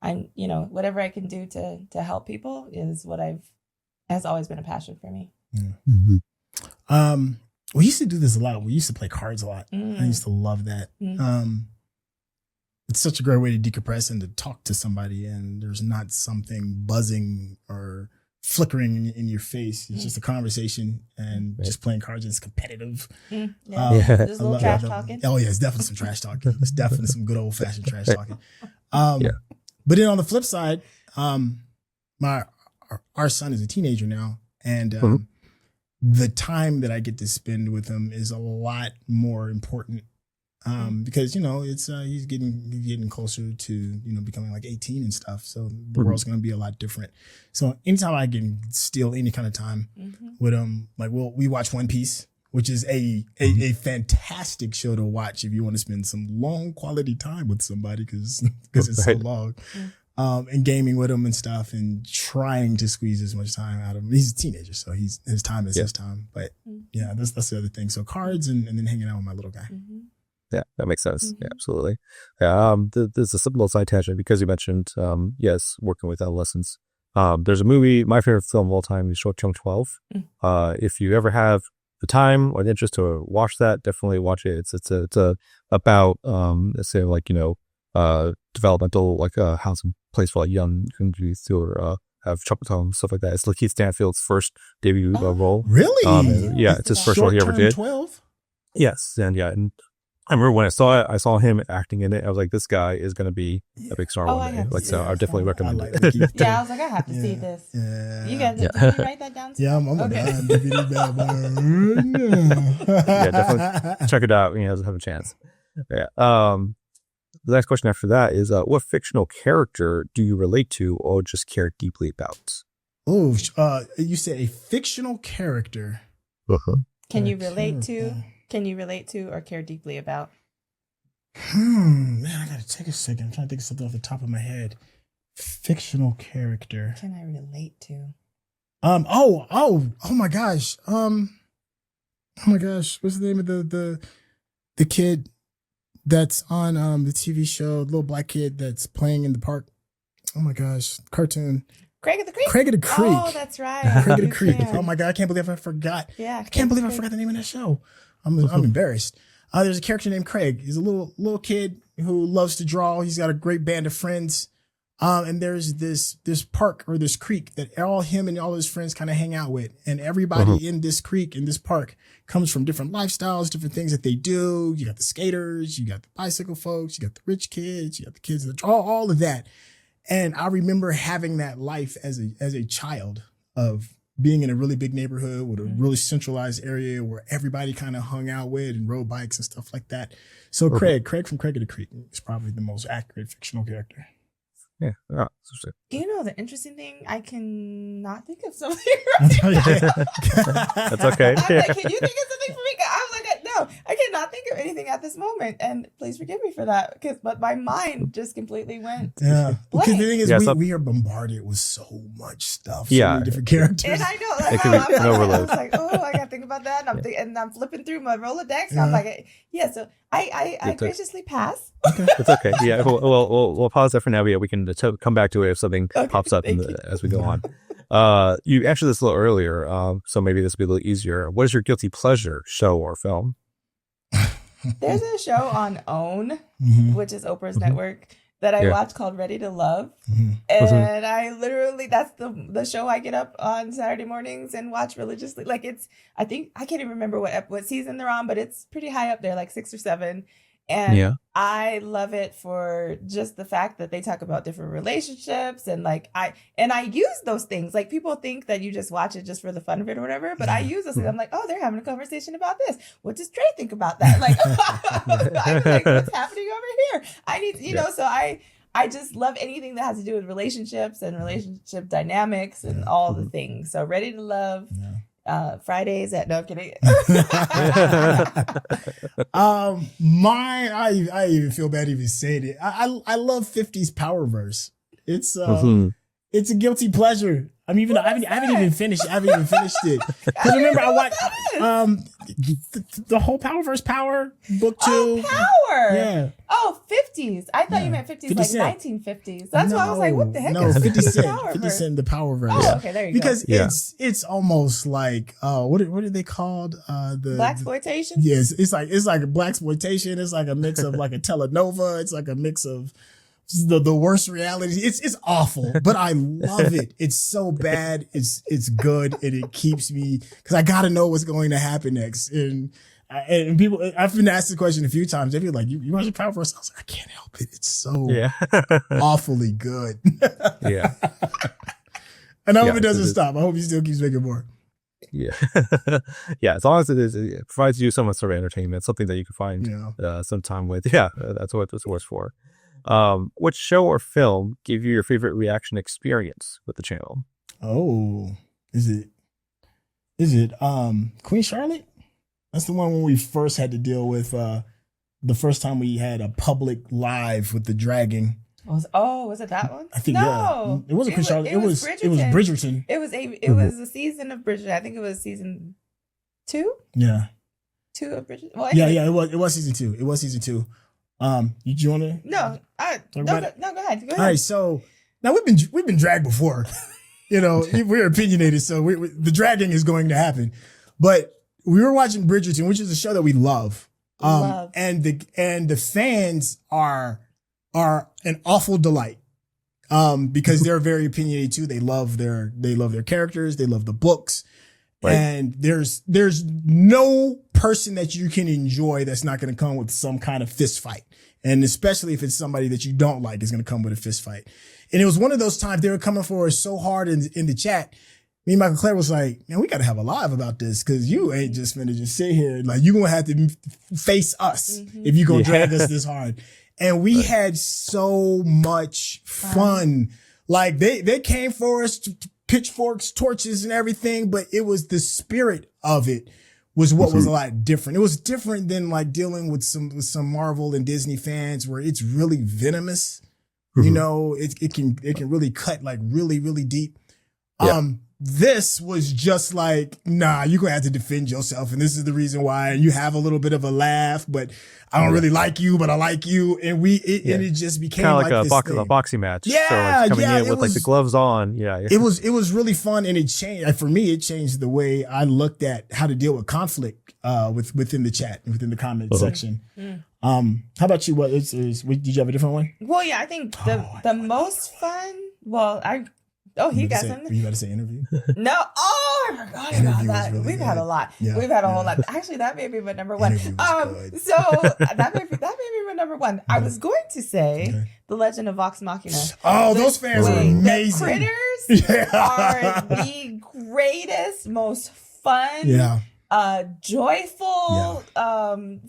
S3: I'm, whatever I can do to help people is what has always been a passion for me.
S1: We used to do this a lot. We used to play cards a lot. I used to love that. It's such a great way to decompress and to talk to somebody, and there's not something buzzing or flickering in your face. It's just a conversation, and just playing cards is competitive.
S3: There's a little trash talking.
S1: Oh yeah, it's definitely some trash talking. It's definitely some good old fashioned trash talking. But then on the flip side, our son is a teenager now, and the time that I get to spend with him is a lot more important. Because it's he's getting closer to becoming like 18 and stuff, so the world's going to be a lot different. So anytime I can steal any kind of time with him, like we watch One Piece, which is a fantastic show to watch if you want to spend some long quality time with somebody, because it's so long. And gaming with him and stuff, and trying to squeeze as much time out of him. He's a teenager, so his time is his time. But that's the other thing. So cards and then hanging out with my little guy.
S2: Yeah, that makes sense. Yeah, absolutely. Yeah, there's a simple side tangent because you mentioned, yes, working with adolescents. There's a movie, my favorite film of all time is Short Young 12. If you ever have the time or the interest to watch that, definitely watch it. It's about let's say like developmental like housing place for like young communities who have chocolate home, stuff like that. It's Lakeith Stanfield's first debut role.
S1: Really?
S2: It's his first role he ever did.
S1: 12?
S2: Yes, and I remember when I saw him acting in it. I was like, this guy is going to be a big star one day. Like, so I definitely recommend it.
S3: I was like, I have to see this.
S1: Yeah.
S3: You guys, did you write that down?
S1: Yeah, I'm
S3: okay.
S2: Definitely check it out when you have a chance. Yeah. The next question after that is, what fictional character do you relate to or just care deeply about?
S1: Oh, you said a fictional character.
S3: Can you relate to? Can you relate to or care deeply about?
S1: Man, I gotta take a second. I'm trying to think of something off the top of my head. Fictional character.
S3: Can I relate to?
S1: Oh my gosh. Oh my gosh. What's the name of the kid that's on the TV show? The little black kid that's playing in the park. Oh my gosh. Cartoon.
S3: Craig of the Creek.
S1: Craig of the Creek.
S3: Oh, that's right.
S1: Craig of the Creek. Oh my God. I can't believe I forgot.
S3: Yeah.
S1: I can't believe I forgot the name of that show. I'm embarrassed. There's a character named Craig. He's a little kid who loves to draw. He's got a great band of friends. And there's this park or this creek that all him and all his friends kind of hang out with. And everybody in this creek, in this park, comes from different lifestyles, different things that they do. You got the skaters, you got the bicycle folks, you got the rich kids, you got the kids that draw, all of that. And I remember having that life as a child of being in a really big neighborhood with a really centralized area where everybody kind of hung out with and rode bikes and stuff like that. So Craig from Craig of the Creek is probably the most accurate fictional character.
S2: Yeah. Oh,
S3: you know, the interesting thing, I cannot think of something right
S2: That's okay.
S3: I'm like, can you think of something for me? I'm like, no, I cannot think of anything at this moment. And please forgive me for that, but my mind just completely went
S1: blank. Because the thing is, we are bombarded with so much stuff, so many different characters.
S3: And I know, like, I was like, oh, I got to think about that. And I'm flipping through my Rolodex. And I'm like, so I graciously pass.
S2: Okay. It's okay. Yeah, we'll pause that for now. Yeah, we can come back to it if something pops up as we go on. You answered this a little earlier, so maybe this will be a little easier. What is your guilty pleasure show or film?
S3: There's a show on OWN, which is Oprah's network, that I watch called Ready to Love. And I literally, that's the show I get up on Saturday mornings and watch religiously. Like I can't even remember what season they're on, but it's pretty high up there, like 6 or 7. And I love it for just the fact that they talk about different relationships and I use those things. Like, people think that you just watch it just for the fun of it or whatever, but I use those things. I'm like, oh, they're having a conversation about this. What does Trey think about that? Like, I'm like, what's happening over here? I need, so I just love anything that has to do with relationships and relationship dynamics and all the things. So Ready to Love.
S1: Yeah.
S3: Fridays at no kidding.
S1: Mine, I even feel bad even saying it. I love 50s Power Verse. It's it's a guilty pleasure. I haven't even finished it. Because remember, I watched the whole Powerverse Power book too.
S3: Oh, Power.
S1: Yeah.
S3: Oh, 50s. I thought you meant 50s, like
S1: Cent.
S3: 1950s. That's why I was like, what the heck
S1: No,
S3: is
S1: 50 Cent.
S3: Powerverse?
S1: 50 Cent, the Powerverse.
S3: Oh, okay, there you
S1: because
S3: go.
S1: it's almost like what are they called? The
S3: Blaxploitation?
S1: Yes, it's like a blaxploitation. It's like a mix of like a telenova. It's like a mix of the worst reality. It's awful, but I love it. It's so bad. It's good, and it keeps me because I got to know what's going to happen next. And people, I've been asked the question a few times. They be like, "You watch the Powerverse?" I was like, "I can't help it. It's so awfully good."
S2: Yeah,
S1: and I hope it doesn't stop. I hope he still keeps making more.
S2: Yeah, yeah. As long as it provides you some sort of entertainment, something that you can find some time with. Yeah, that's what this was for. Which show or film gave you your favorite reaction experience with the channel?
S1: Oh, is it Queen Charlotte? That's the one when we first had to deal with the first time we had a public live with the dragging.
S3: Was it that one?
S1: I think
S3: no.
S1: It wasn't Queen Charlotte. It was Bridgerton.
S3: It was a season of Bridgerton. I think it was season 2.
S1: Yeah.
S3: 2 of Bridgerton. Well,
S1: yeah. It was season 2. It was season 2. You want to?
S3: No, go ahead.
S1: All right, so now we've been dragged before. We're opinionated, so the dragging is going to happen. But we were watching Bridgerton, which is a show that we love. And the fans are an awful delight. Because they're very opinionated too. They love their characters. They love the books. Right. And there's no person that you can enjoy that's not going to come with some kind of fist fight. And especially if it's somebody that you don't like is going to come with a fist fight. And it was one of those times they were coming for us so hard in the chat. Me and Mikel-Claire was like, man, we got to have a live about this because you ain't just finna just sit here. Like, you're going to have to face us if you're going to drag us this hard. And we had so much fun. Like, they came for us to pitchforks, torches, and everything, but it was the spirit of it was what was a lot different. It was different than like dealing with some Marvel and Disney fans where it's really venomous. It can really cut like really, really deep. This was just like, nah, you're going to have to defend yourself. And this is the reason why you have a little bit of a laugh, but I don't really like you, but I like you. And it just became
S2: kind of like
S1: a
S2: boxing match.
S1: Yeah.
S2: So coming in with like the gloves on. Yeah.
S1: It was really fun. And it changed, for me, it changed the way I looked at how to deal with conflict, within the chat, within the comment section. How about you? Did you have a different one?
S3: Well, yeah, I think the most fun, he got something.
S1: Were you about to say interview?
S3: No. Oh, I forgot about that. Really We've had a lot. Yeah, We've had a whole lot. Actually, that may be my number one. So that may be my number one. I was going to say The Legend of Vox Machina.
S1: Oh, those fans are amazing.
S3: The critters are the greatest, most fun, joyful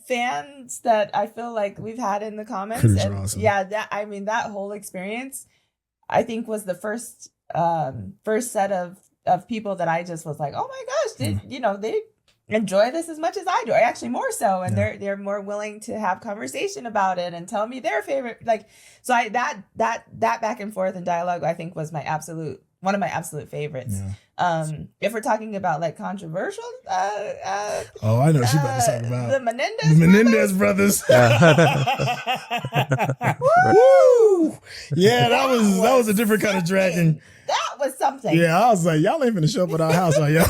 S3: fans that I feel like we've had in the comments.
S1: Critters are awesome.
S3: Yeah, that whole experience, I think, was the first set of people that I just was like, oh my gosh, they enjoy this as much as I do, actually more so, and they're more willing to have conversation about it and tell me their favorite, that back and forth and dialogue, I think, was one of my absolute favorites. If we're talking about like controversial, I know she's about to talk about the Menendez
S1: brothers. Woo! Yeah, that was a different kind of dragging.
S3: That was something.
S1: Yeah, I was like, y'all ain't finna show up at our house, are y'all?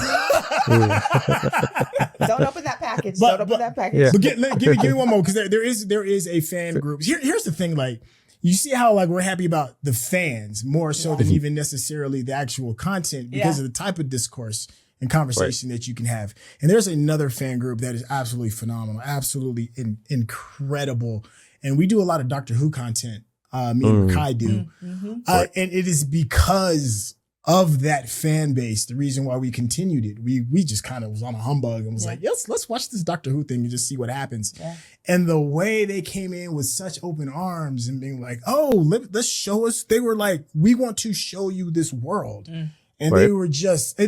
S3: Don't open that package. Don't open that package.
S1: Yeah. But give me one more, because there is a fan group. Here's the thing, like, you see how like we're happy about the fans more so than even necessarily the actual content because of the type of discourse and conversation that you can have. And there's another fan group that is absolutely phenomenal, absolutely incredible. And we do a lot of Doctor Who content. Me and Kai do. And it is because of that fan base, the reason why we continued it, we just kind of was on a humbug and was like, yes, let's watch this Doctor Who thing and just see what happens. Yeah. And the way they came in with such open arms and being like, oh, let's show us. They were like, we want to show you this world. And they were just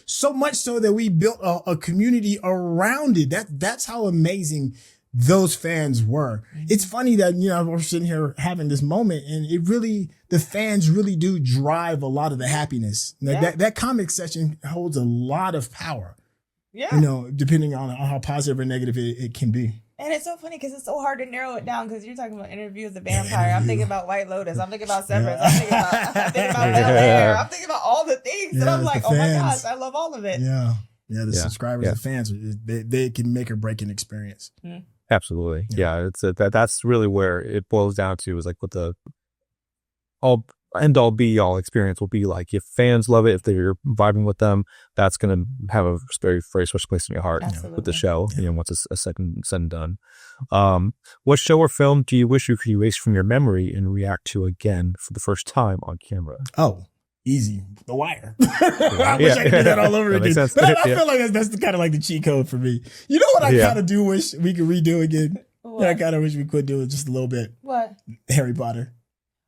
S1: so much so that we built a community around it. That's how amazing those fans were. It's funny that, we're sitting here having this moment, and the fans really do drive a lot of the happiness. That comic section holds a lot of power. Yeah. Depending on how positive or negative it can be.
S3: And it's so funny because it's so hard to narrow it down because you're talking about Interview with the Vampire. I'm thinking about White Lotus. I'm thinking about Severance. I'm thinking about Bel Air. I'm thinking about all the things. And I'm like, oh my gosh, I love all of it.
S1: Yeah. Yeah. The subscribers, the fans, they can make or break an experience.
S2: Absolutely. Yeah. It's that's really where it boils down to, is like what the end all be all experience will be like. If fans love it, if they're vibing with them, that's going to have a very, very special place in your heart with the show. Once it's said and done. What show or film do you wish you could erase from your memory and react to again for the first time on camera?
S1: Oh, easy. The Wire. I wish I could do that all over again. I feel like that's kind of like the cheat code for me. You know what I kind of do wish we could redo again? What? I kind of wish we could do it just a little bit.
S3: What?
S1: Harry Potter.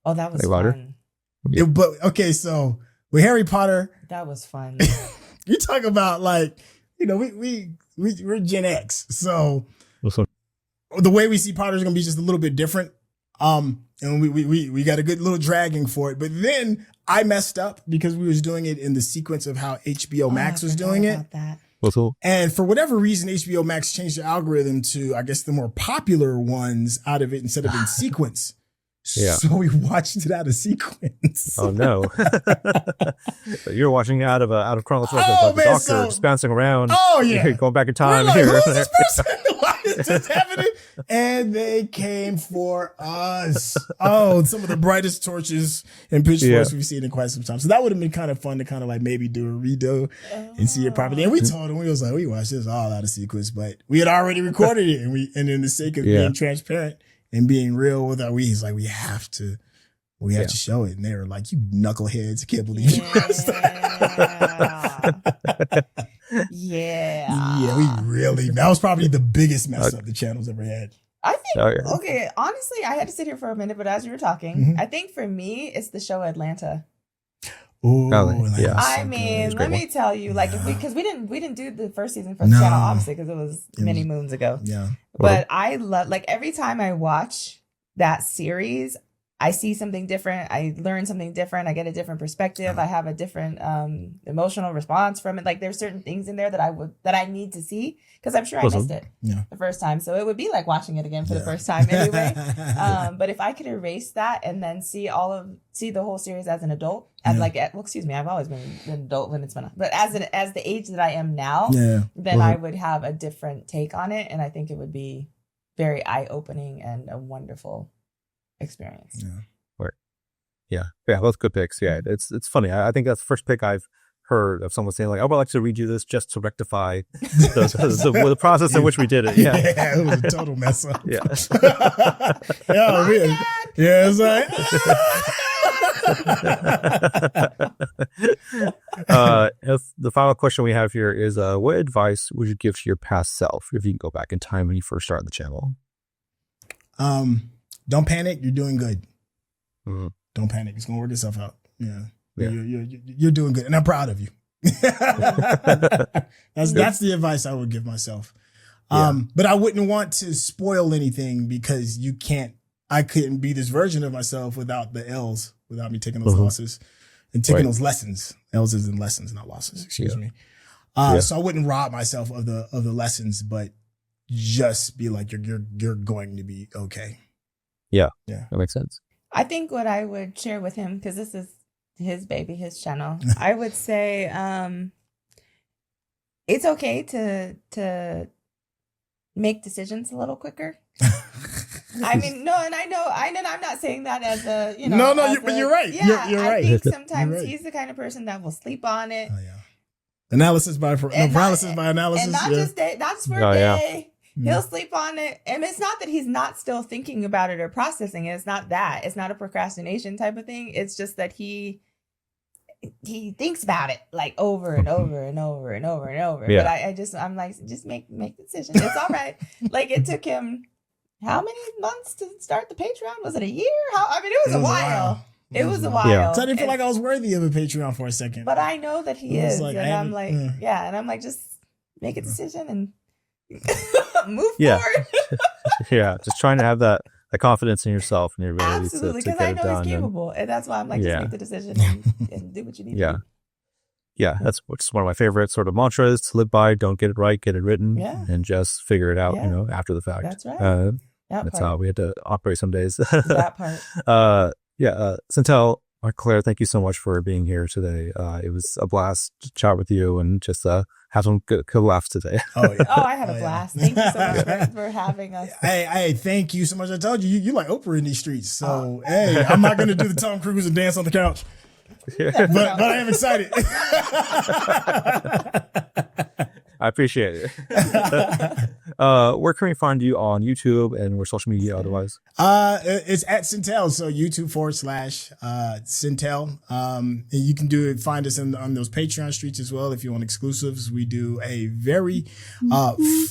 S3: Oh, that was fun.
S1: But okay, so with Harry Potter,
S3: that was fun.
S1: You talk about like, we're Gen X, so the way we see Potter is gonna be just a little bit different. And we got a good little dragging for it, but then I messed up because we was doing it in the sequence of how HBO Max was doing it. And for whatever reason, HBO Max changed the algorithm to, I guess, the more popular ones out of it instead of in sequence. Yeah. So we watched it out of sequence.
S2: Oh no! So you're watching out of chronological the Doctor just bouncing around.
S1: Oh yeah,
S2: going back in time.
S1: We're like, who's this person? Why is this happening? And they came for us. Oh, some of the brightest torches and pitchforks we've seen in quite some time. So that would have been kind of fun to kind of like maybe do a redo and see it properly. And we told them, we was like, we watched this all out of sequence, but we had already recorded it, and in the sake of being transparent and being real with he's like, we have to show it. And they were like, you knuckleheads, I can't believe you messed up. That was probably the biggest mess up the channel's ever had.
S3: I think, okay, honestly, I had to sit here for a minute, but as you were talking, I think for me, it's the show Atlanta.
S1: Oh,
S3: I mean, let me tell you, like, because we didn't do the first season for the channel, obviously, because it was many moons ago.
S1: Yeah.
S3: But I love, like, every time I watch that series, I see something different. I learn something different. I get a different perspective. I have a different emotional response from it. Like, there's certain things in there that I need to see because I'm sure I missed it the first time. So it would be like watching it again for the first time anyway. But if I could erase that and then see the whole series as an adult, and I've always been an adult when it's been, but as the age that I am now, then I would have a different take on it, and I think it would be very eye-opening and a wonderful experience.
S2: Yeah, both good picks. Yeah, it's funny. I think that's the first pick I've heard of someone saying like, I would like to redo this just to rectify the process in which we did it. Yeah,
S1: it was a total mess up.
S2: It's
S1: like.
S2: If the final question we have here is, what advice would you give to your past self if you can go back in time when you first started the channel?
S1: Don't panic. You're doing good. Mm-hmm. Don't panic. It's gonna work itself out. Yeah. You're doing good, and I'm proud of you. That's the advice I would give myself. But I wouldn't want to spoil anything because I couldn't be this version of myself without the L's, without me taking those losses and taking those lessons. L's is in lessons, not losses. Excuse me. So I wouldn't rob myself of the lessons, but just be like, you're going to be okay.
S2: Yeah. That makes sense.
S3: I think what I would share with him, because this is his baby, his channel, I would say it's okay to make decisions a little quicker. I mean, no, and I'm not saying that as a,
S1: but you're right.
S3: Yeah,
S1: you're right.
S3: I think sometimes he's the kind of person that will sleep on it.
S1: Oh, yeah. Paralysis by analysis.
S3: And not just for a day. He'll sleep on it. And it's not that he's not still thinking about it or processing it. It's not that. It's not a procrastination type of thing. It's just that he he thinks about it like over and over and over and over and over.
S2: Yeah.
S3: But I'm like, just make the decision. It's all right. Like it took him how many months to start the Patreon? Was it a year? It was a while. It was a while.
S2: Yeah.
S1: So I didn't feel like I was worthy of a Patreon for a second.
S3: But I know that he is.
S1: Like,
S3: and I'm like, and I'm like, just make a decision and move
S2: Yeah.
S3: forward.
S2: Yeah, just trying to have that confidence in yourself and your ability
S3: Absolutely,
S2: to
S3: because
S2: get
S3: I
S2: it
S3: know
S2: done.
S3: he's capable. And that's why I'm like, just make the decision and do what you need to do.
S2: Yeah, that's what's one of my favorite sort of mantras to live by. Don't get it right, get it written, and just figure it out, after the fact.
S3: That's right.
S2: That's how we had to operate some days.
S3: That part.
S2: SYNTELL Mikel-Claire, thank you so much for being here today. It was a blast to chat with you and just have some good laughs today.
S1: Oh, yeah.
S3: I had a blast. Thank you so much for having us.
S1: Hey, thank you so much. I told you like Oprah in these streets. So, hey, I'm not going to do the Tom Cruise and dance on the couch. But I am excited.
S2: I appreciate it. Where can we find you on YouTube and where social media otherwise?
S1: It's at SYNTELL, so YouTube /SYNTELL. And you can find us on those Patreon streets as well if you want exclusives. We do a very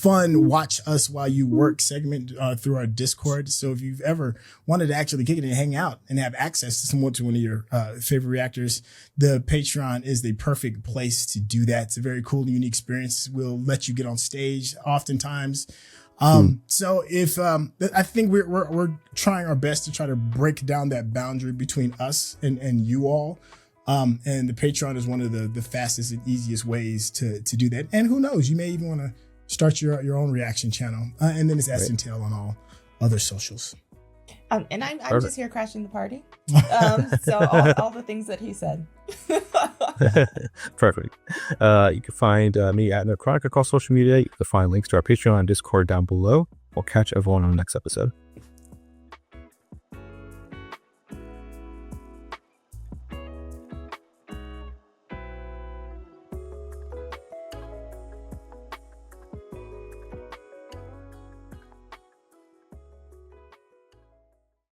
S1: fun watch us while you work segment through our Discord. So if you've ever wanted to actually kick it and hang out and have access to one of your favorite reactors, the Patreon is the perfect place to do that. It's a very cool and unique experience. We'll let you get on stage oftentimes. So if I think we're trying our best to try to break down that boundary between us and you all. And the Patreon is one of the fastest and easiest ways to do that. And who knows, you may even want to start your own reaction channel. And then it's at SYNTELL on all other socials.
S3: And I'm just here crashing the party. So all the things that he said.
S2: Perfect. You can find me at Necrotic across social media. You can find links to our Patreon and Discord down below. We'll catch everyone on the next episode.